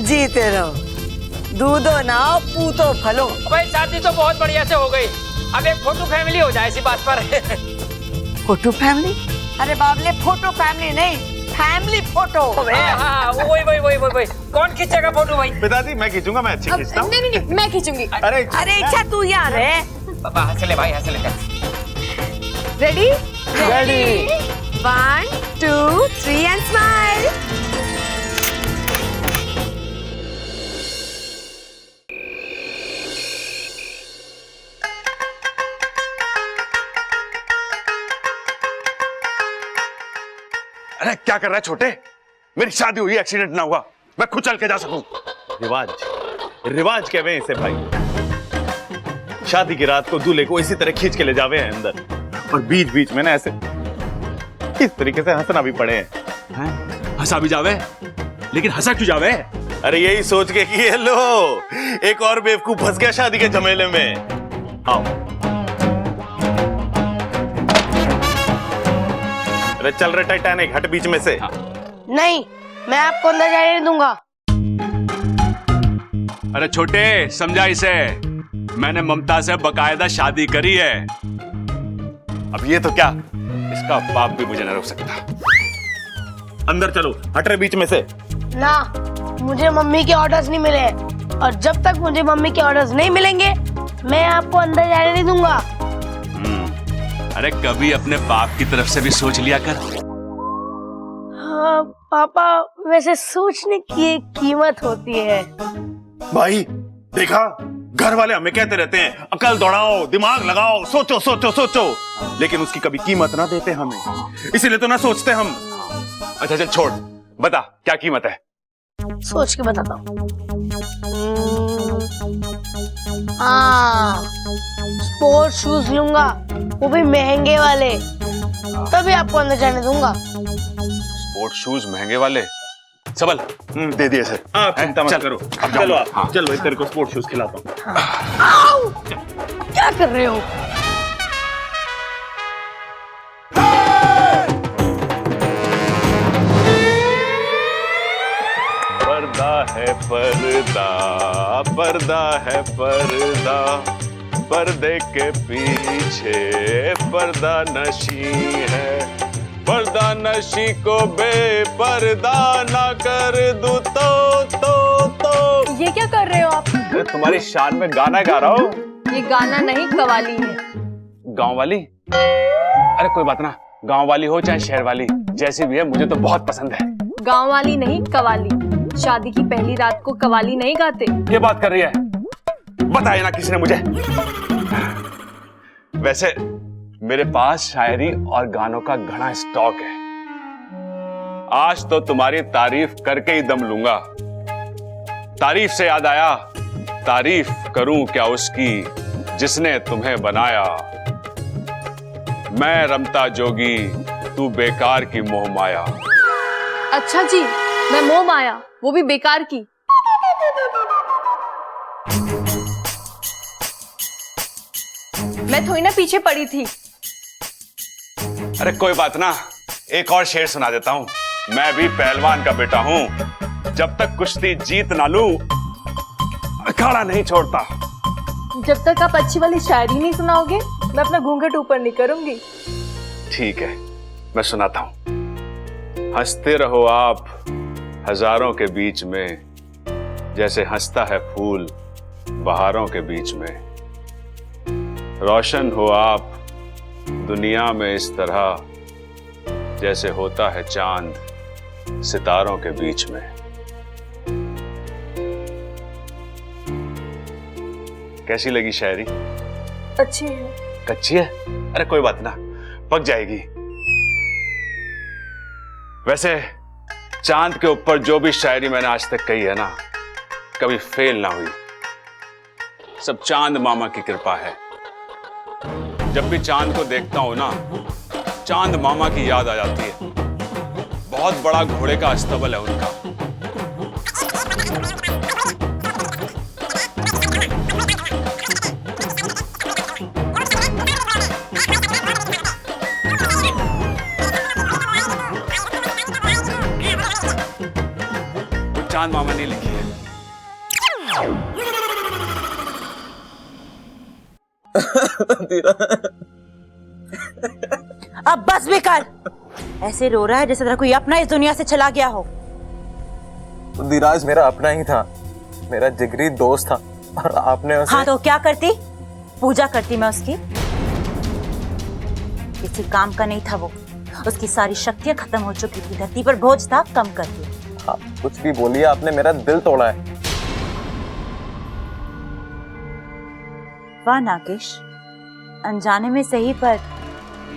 जीते रहो, दूधो नाओ पूतो फलो। भाई शादी तो बहुत बढ़िया से हो गई, अब एक फोटो फैमिली हो जाए इसी बात पर। Photo family? अरे बाबले, फोटो फैमिली नहीं, फैमिली फोटो। हाँ, वही। कौन खींचेगा फोटो भाई? पिताजी मैं खींचूंगा, मैं अच्छी खींचता हूँ। नहीं, मैं खींचूंगी। अरे इच्छा तू यार है। पापा हंस ले भाई, हंस ले। रेडी? 1 2 3 and smile. अरे क्या कर रहा है छोटे? मेरी शादी हुई, एक्सीडेंट ना हुआ, मैं खुद चल के जा सकूं। रिवाज कहवे इसे भाई। शादी की रात को दूल्हे को इसी तरह खींच के ले जावे हैं अंदर, और बीच बीच में ना ऐसे इस तरीके से हंसना भी पड़े हैं। हंसा भी जावे, लेकिन हंसा क्यों जावे? अरे यही सोच के कि ये लो एक और बेवकूफ फंस गया शादी के झमेले में। आओ। अरे चल रहे टाइटैनिक, हट बीच में से। नहीं, मैं आपको अंदर जाने नहीं दूंगा। अरे छोटे, समझा इसे, मैंने ममता से बकायदा शादी करी है। अब ये तो क्या, इसका बाप भी मुझे न रोक सकता। अंदर चलो, हट रहे बीच में से। ना, मुझे मम्मी के ऑर्डर्स नहीं मिले, और जब तक मुझे मम्मी के ऑर्डर्स नहीं मिलेंगे मैं आपको अंदर जाने नहीं दूंगा। अरे कभी अपने बाप की तरफ से भी सोच लिया कर। हाँ पापा, वैसे सोचने की एक कीमत होती है। भाई देखा, घर वाले हमें कहते रहते हैं अकल दौड़ाओ, दिमाग लगाओ, सोचो सोचो सोचो, लेकिन उसकी कभी कीमत ना देते हमें, इसीलिए तो ना सोचते हम। अच्छा चल छोड़, बता क्या कीमत है? सोच के बताता हूँ। हाँ, स्पोर्ट शूज लूंगा, वो भी महंगे वाले, तभी आपको अंदर जाने दूंगा। स्पोर्ट शूज महंगे वाले? सबल दे दिए सर। आप चिंता मत करो, चलो आप। हाँ। चल भाई, तेरे को स्पोर्ट शूज खिलाता हूँ। क्या कर रहे हो? पर्दा है पर्दा, पर्दा है पर्दा, पर्दे के पीछे पर्दा नशी है, पर्दा नशी को बेपर्दा ना कर दूं तो। ये क्या कर रहे हो आप? तुम्हारी शान में गाना गा रहा हूँ। ये गाना नहीं, कवाली है। गांव वाली? अरे कोई बात ना, गांव वाली हो चाहे शहर वाली, जैसी भी है मुझे तो बहुत पसंद है। गांव वाली नहीं, कवाली। शादी की पहली रात को कवाली नहीं गाते। ये बात कर रही है? बताया ना किसी ने मुझे। वैसे मेरे पास शायरी और गानों का घना स्टॉक है। आज तो तुम्हारी तारीफ करके ही दम लूंगा। तारीफ से याद आया, तारीफ करूं क्या उसकी जिसने तुम्हें बनाया। मैं रमता जोगी, तू बेकार की मोह माया। अच्छा जी, मैं मोह माया, वो भी बेकार की। मैं थोड़ी ना पीछे पड़ी थी। अरे कोई बात ना, एक और शेर सुना देता हूं। मैं भी पहलवान का बेटा हूं, जब तक कुश्ती जीत ना लूं अखाड़ा नहीं छोड़ता। जब तक आप अच्छी वाली शायरी नहीं सुनाओगे मैं अपना घूंघट ऊपर नहीं करूंगी। ठीक है, मैं सुनाता हूं। हंसते रहो आप हजारों के बीच में, जैसे हंसता है फूल बहारों के बीच में। रोशन हो आप दुनिया में इस तरह, जैसे होता है चांद सितारों के बीच में। कैसी लगी शायरी? अच्छी है। कच्ची है? अरे कोई बात ना, पक जाएगी। वैसे चांद के ऊपर जो भी शायरी मैंने आज तक कही है ना, कभी फेल ना हुई। सब चांद मामा की कृपा है। जब भी चांद को देखता हूं ना, चांद मामा की याद आ जाती है। बहुत बड़ा घोड़े का अस्तबल है उनका। चांद मामा ने लिखी है। अब बस भी कर। ऐसे रो रहा है जैसे तेरा कोई अपना इस दुनिया से चला गया हो। धीराज मेरा अपना ही था, मेरा जिगरी दोस्त था, और आपने उसे... हाँ तो क्या करती? पूजा करती मैं उसकी। किसी काम का नहीं था वो। उसकी सारी शक्तियां खत्म हो चुकी थी, धरती पर बोझ था, कम कर दिया। आप कुछ भी बोलिए, आपने मेरा दिल तोड़ा है। वाह नागेश, अनजाने में सही पर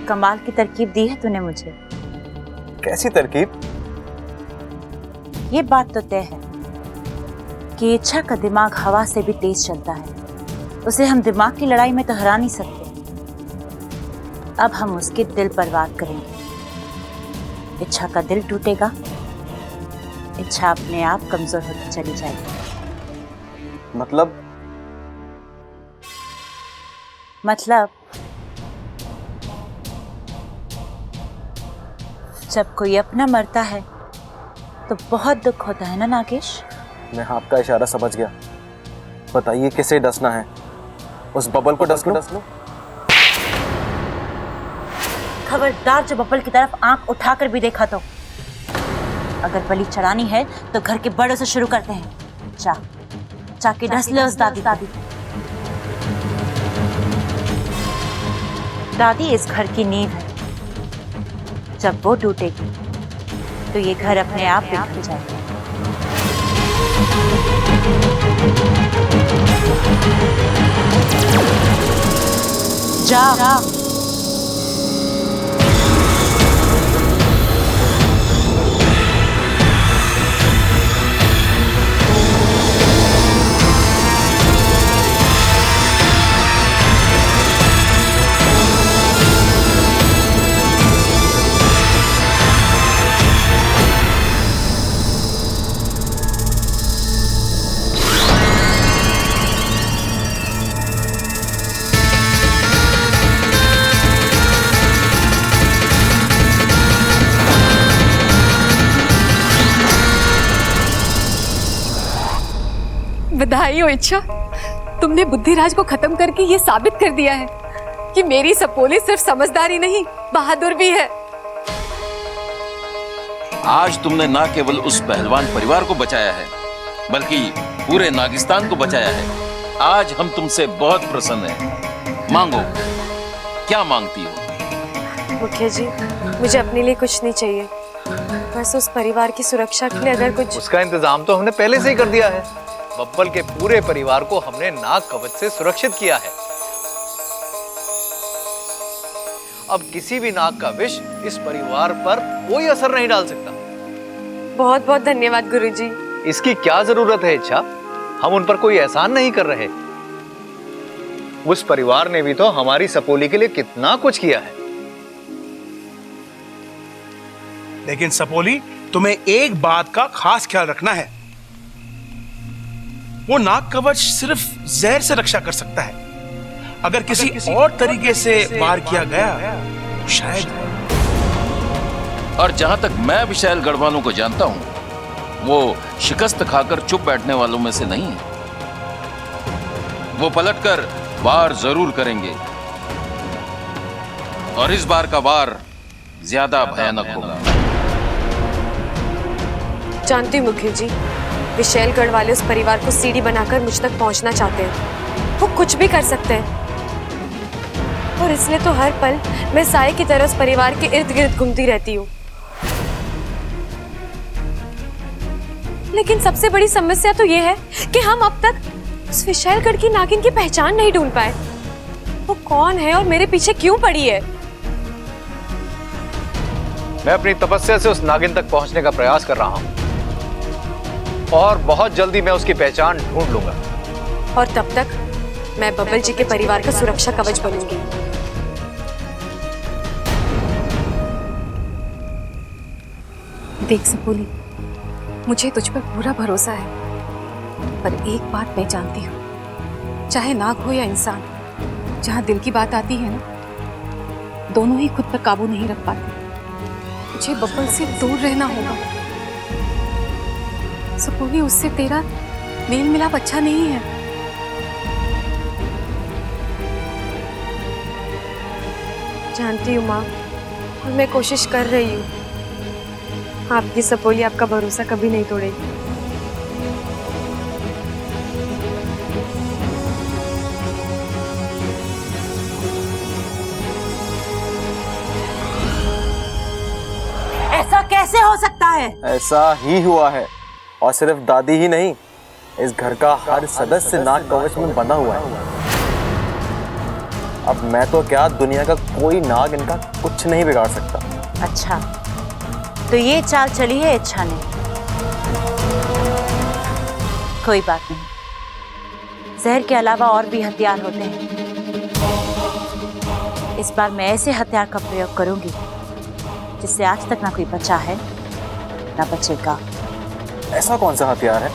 कमाल की तरकीब दी है तूने मुझे। कैसी तरकीब? ये बात तो तय है कि इच्छा का दिमाग हवा से भी तेज चलता है। उसे हम दिमाग की लड़ाई में तो हरा नहीं सकते। अब हम उसके दिल पर वार करेंगे। इच्छा का दिल टूटेगा, इच्छा अपने आप कमजोर होती चली जाएगी। मतलब जब कोई अपना मरता है तो बहुत दुख होता है ना नागेश? मैं आपका इशारा समझ गया। बताइए किसे डसना है? उस बबल को डस लो। खबरदार जो बबल की तरफ आंख उठाकर भी देखा तो। अगर बलि चढ़ानी है तो घर के बड़ों से शुरू करते हैं। जाके डस ले उस दादी। दादी इस घर की नींव है। जब वो टूटेगी तो ये घर अपने आप बिखर जाएगा। जा। बधाई हो इच्छा, तुमने बुद्धिराज को खत्म करके ये साबित कर दिया है कि मेरी सपोली सिर्फ समझदारी नहीं, बहादुर भी है। आज तुमने ना केवल उस पहलवान परिवार को बचाया है, बल्कि पूरे नागिस्तान को बचाया है। आज हम तुमसे बहुत प्रसन्न हैं। मांगो, क्या मांगती हो? मुखिया जी, मुझे अपने लिए कुछ नहीं चाहिए, बस उस परिवार की सुरक्षा के लिए अगर कुछ... उसका इंतजाम तो हमने पहले से ही कर दिया है। बब्बल के पूरे परिवार को हमने नाग कवच से सुरक्षित किया है। अब किसी भी नाग का विष इस परिवार पर कोई असर नहीं डाल सकता। बहुत बहुत धन्यवाद गुरुजी। इसकी क्या जरूरत है इच्छा? हम उन पर कोई एहसान नहीं कर रहे। उस परिवार ने भी तो हमारी सपोली के लिए कितना कुछ किया है। लेकिन सपोली, तुम्हें एक बात का खास ख्याल रखना है। वो नाग कवच सिर्फ जहर से रक्षा कर सकता है। अगर किसी और तरीके से वार किया गया तो शायद... और जहां तक मैं विशाल गढ़वालों को जानता हूं, वो शिकस्त खाकर चुप बैठने वालों में से नहीं है। वो पलटकर वार जरूर करेंगे, और इस बार का वार ज्यादा भयानक होगा। जानती हूँ मुखिया जी, विशैलगढ़ वाले उस परिवार को सीढ़ी बनाकर मुझ तक पहुंचना चाहते हैं। वो कुछ भी कर सकते हैं, और इसलिए तो हर पल मैं साए की तरह उस परिवार के इर्द गिर्द घूमती रहती हूँ। लेकिन सबसे बड़ी समस्या तो ये है कि हम अब तक उस विशैलगढ़ की नागिन की पहचान नहीं ढूंढ पाए। वो कौन है और मेरे पीछे क्यों पड़ी है? मैं अपनी तपस्या से उस नागिन तक पहुंचने का प्रयास कर रहा हूं, और बहुत जल्दी मैं उसकी पहचान ढूंढ लूंगा। और तब तक मैं बब्बल जी के परिवार का सुरक्षा कवच बनूंगी। देख सपोली, मुझे तुझ पर पूरा भरोसा है, पर एक बात मैं जानती हूँ, चाहे नाग हो या इंसान, जहाँ दिल की बात आती है ना, दोनों ही खुद पर काबू नहीं रख पाते। मुझे बब्बल से दूर रहना होगा। सपोली, उससे तेरा मेल मिलाप अच्छा नहीं है। जानती हूँ माँ, और मैं कोशिश कर रही हूँ। आपकी सपोली आपका भरोसा कभी नहीं तोड़ेगी। ऐसा कैसे हो सकता है? ऐसा ही हुआ है, और सिर्फ दादी ही नहीं, इस घर का हर सदस्य नाग कवच में बंधा हुआ है। अब मैं तो क्या, दुनिया का कोई नाग इनका कुछ नहीं बिगाड़ सकता। अच्छा, तो ये चाल चली है इच्छा ने। कोई बात नहीं, जहर के अलावा और भी हथियार होते हैं। इस बार मैं ऐसे हथियार का प्रयोग करूंगी जिससे आज तक ना कोई बचा है ना बचेगा। ऐसा कौन सा हथियार है?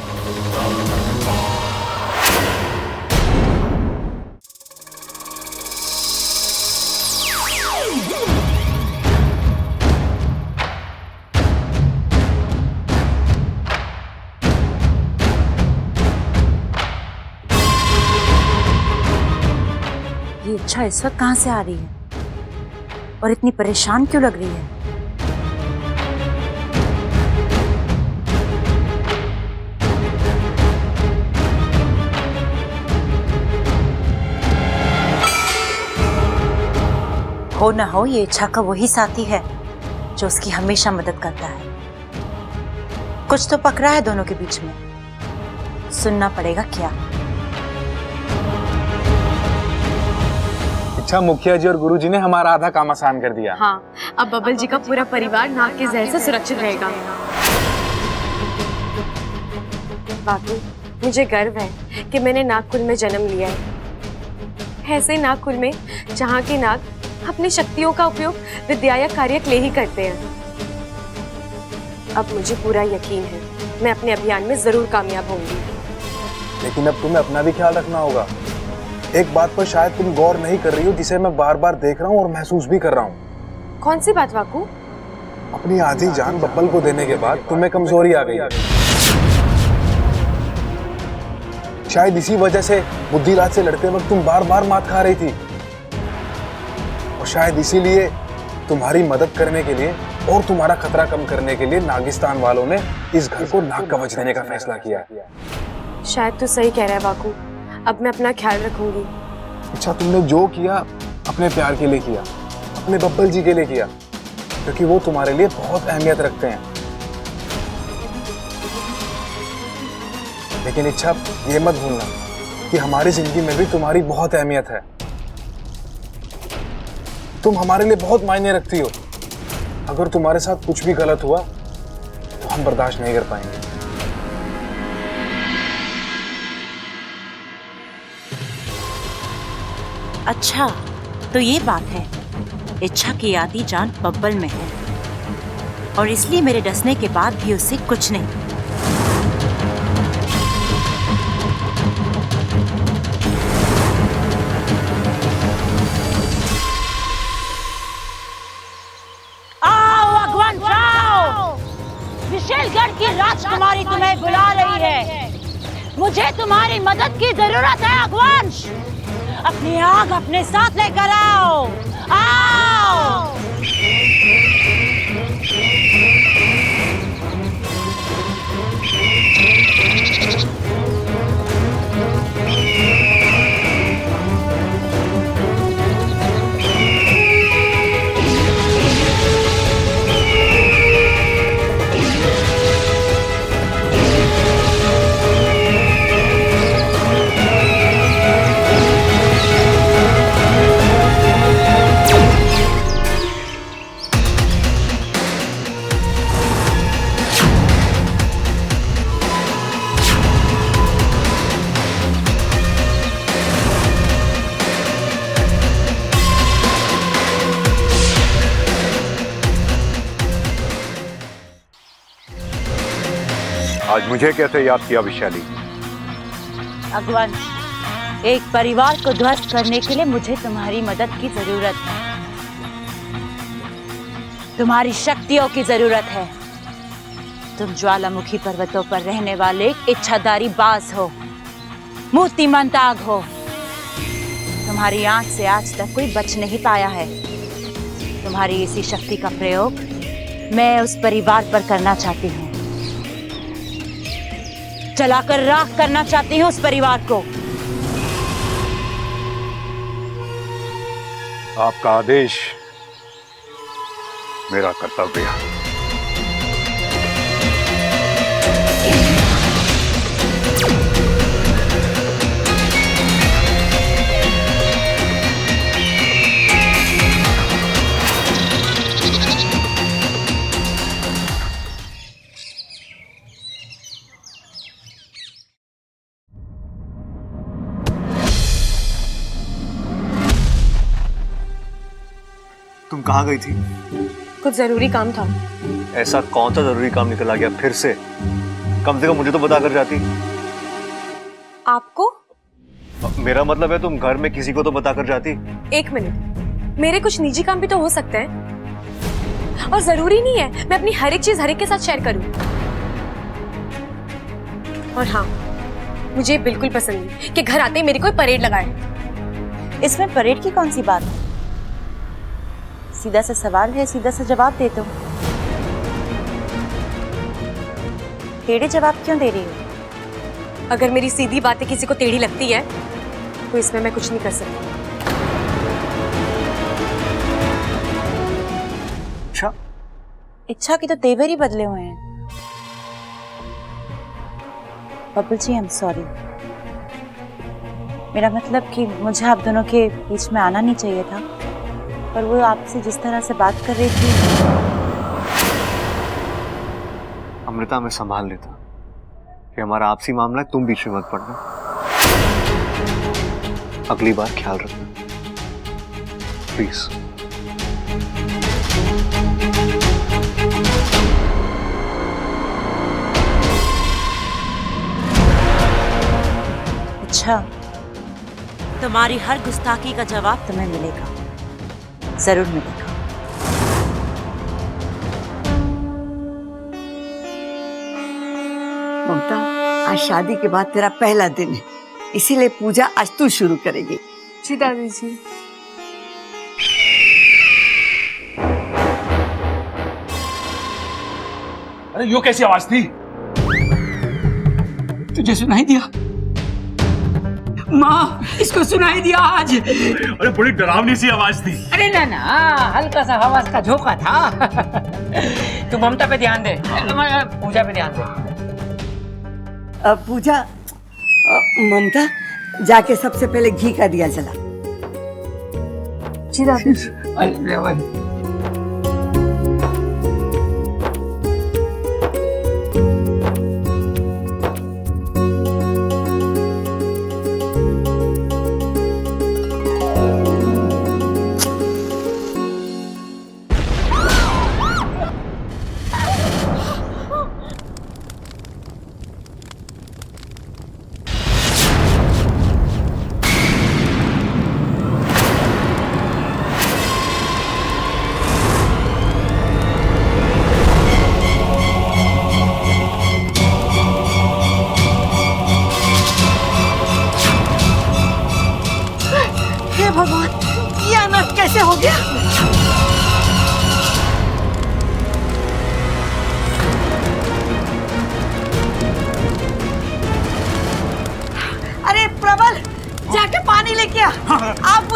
ये इच्छा इस वक्त कहां से आ रही है और इतनी परेशान क्यों लग रही है? हो ना हो, ये इच्छा का वही साथी है जो उसकी हमेशा मदद करता है। कुछ तो पकड़ा है दोनों के बीच में, सुनना पड़ेगा क्या। अच्छा, मुखिया जी और गुरुजी ने हमारा आधा काम आसान कर दिया। हाँ, अब बब्बल जी का पूरा परिवार नाग के जहर से सुरक्षित रहेगा। बाकी मुझे गर्व है कि मैंने नागकुल में जन्म लिया है। ऐसे नागकुल में जहाँ के नाग अपनी शक्तियों का उपयोग विद्या या कार्य के लिए ही करते हैं। अब मुझे पूरा यकीन है मैं अपने अभियान में जरूर कामयाब होंगी। लेकिन अब तुम्हें अपना भी ख्याल रखना होगा। एक बात पर शायद तुम गौर नहीं कर रही हो, जिसे मैं बार बार देख रहा हूँ और महसूस भी कर रहा हूँ। कौन सी बात वाकू? अपनी आधी जान बब्बल को देने के बाद तुम्हें कमजोरी आ गई। शायद इसी वजह से बुद्धिराज से लड़ते वक्त तुम बार बार मात खा रही थी, और शायद इसीलिए तुम्हारी मदद करने के लिए और तुम्हारा खतरा कम करने के लिए नागिस्तान वालों ने इस घर को नाग कवच देने का फैसला किया। शायद तू सही कह रहा है वाकू, अब मैं अपना ख्याल रखूंगी। अच्छा, तुमने जो किया अपने प्यार के लिए किया, अपने बब्बल जी के लिए किया, क्योंकि वो तुम्हारे लिए बहुत अहमियत रखते हैं। लेकिन इच्छा, ये मत भूलना कि हमारी जिंदगी में भी तुम्हारी बहुत अहमियत है। तुम हमारे लिए बहुत मायने रखती हो। अगर तुम्हारे साथ कुछ भी गलत हुआ तो हम बर्दाश्त नहीं कर पाएंगे। अच्छा, तो ये बात है। इच्छा की आधी जान बब्बल में है, और इसलिए मेरे डसने के बाद भी उससे कुछ नहीं। आओ भगवान, जाओ। विशेलगढ़ की राजकुमारी तुम्हें बुला रही है। मुझे तुम्हारी मदद की जरूरत है अगवंश। अपनी आग अपने साथ लेकर आओ, आओ। आज मुझे कैसे याद किया विशाली? अगवंश, एक परिवार को ध्वस्त करने के लिए मुझे तुम्हारी मदद की जरूरत है। तुम्हारी शक्तियों की जरूरत है। तुम ज्वालामुखी पर्वतों पर रहने वाले एक इच्छाधारी बाज हो, मूर्तिमंत आग हो। तुम्हारी आंख से आज तक कोई बच नहीं पाया है। तुम्हारी इसी शक्ति का प्रयोग मैं उस परिवार पर करना चाहती हूँ। जलाकर राख करना चाहती हूँ उस परिवार को। आपका आदेश मेरा कर्तव्य है। तुम कहाँ गई थी? कुछ जरूरी काम था। ऐसा कौन सा जरूरी काम निकल आ गया फिर से? कम से कम मुझे तो बता कर जाती। आपको? मेरा मतलब है तुम घर में किसी को तो बता कर जाती। एक मिनट, मेरे कुछ निजी काम भी तो हो सकते हैं और जरूरी नहीं है मैं अपनी हर एक चीज हर एक के साथ शेयर करूं। और हाँ, मुझे बिल्कुल पसंद नहीं कि घर आते ही मेरी कोई परेड लगाए। इसमें परेड की कौन सी बात है? सीधा सा सवाल है, सीधा सा जवाब दे दो। टेढ़े जवाब क्यों दे रही हो? अगर मेरी सीधी बातें किसी को टेढ़ी लगती है तो इसमें मैं कुछ नहीं कर सकती। इच्छा की तो तेवर ही बदले हुए हैं। Babal ji, I am sorry. मेरा मतलब कि मुझे आप दोनों के बीच में आना नहीं चाहिए था, पर वो आपसे जिस तरह से बात कर रही थी। अमृता, मैं संभाल लेता। कि हमारा आपसी मामला है, तुम बीच में मत पड़ना। अगली बार ख्याल रखना प्लीज। अच्छा, तुम्हारी हर गुस्ताखी का जवाब तुम्हें मिलेगा, जरूर मिलेगा। ममता, आज शादी के बाद तेरा पहला दिन है, इसीलिए पूजा आज तू शुरू करेगी। जी दादी जी। अरे यो कैसी आवाज थी? तुझे सुनाई दिया? माँ, इसको सुनाई दिया आज। अरे बड़ी डरावनी सी आवाज थी। अरे ना ना, हल्का सा आवाज का झोंका था। तू ममता पे ध्यान दे, पूजा पे ध्यान दे। पूजा, ममता जाके सबसे पहले घी का दिया जला। जी दादी जी।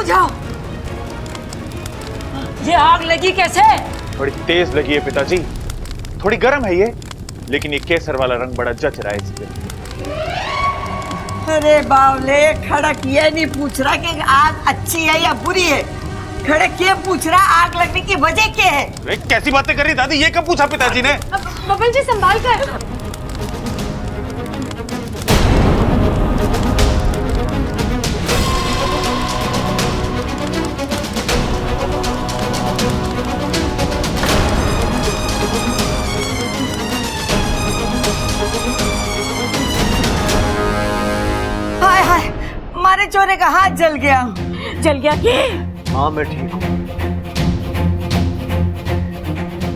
बुझाओ। ये आग लगी कैसे? थोड़ी तेज लगी है पिताजी, थोड़ी गर्म है ये, लेकिन ये केसर वाला रंग बड़ा जच रहा है इस पे। अरे बावले, खड़क ये नहीं पूछ रहा कि आग अच्छी है या बुरी है, खड़क ये पूछ रहा आग लगने की वजह क्या है। अरे कैसी बातें कर रही दादी, ये कब पूछा पिताजी ने? बबल जी संभाल कर। हाय हाय, मारे चोरे का हाथ जल गया। जल गया के? हाँ मैं ठीक हूँ।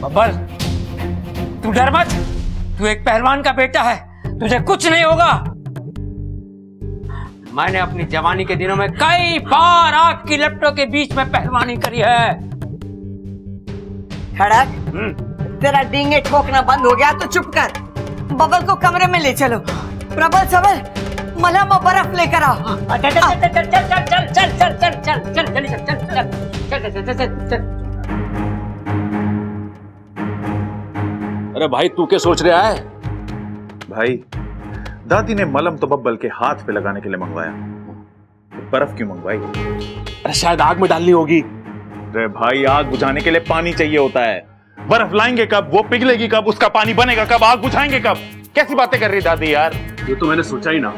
बब्बर, तू डर मत, तू एक पहलवान का बेटा है, तुझे कुछ नहीं होगा। मैंने अपनी जवानी के दिनों में कई बार आग की लपटों के बीच में पहलवानी करी है। खड़क, तेरा डींगे ठोकना बंद हो गया तो चुप कर, बबल को कमरे में ले चलो। प्रबल सबल, मलहम और बर्फ लेकर आओ। चल चल चल चल चल चल चल चल चल चल चल चल चल चल चल चल चल चल। अरे भाई तू क्या सोच रहा है? भाई दादी ने मलम तो बब्बल के हाथ पे लगाने के लिए मंगवाया, तो बर्फ क्यों मंगवाई? अरे शायद आग में डालनी होगी। अरे भाई आग बुझाने के लिए पानी चाहिए होता है, बर्फ लाएंगे कब, वो पिघलेगी कब, उसका पानी बनेगा कब, आग बुझाएंगे कब? कैसी बातें कर रही दादी यार। ये तो मैंने सोचा ही ना।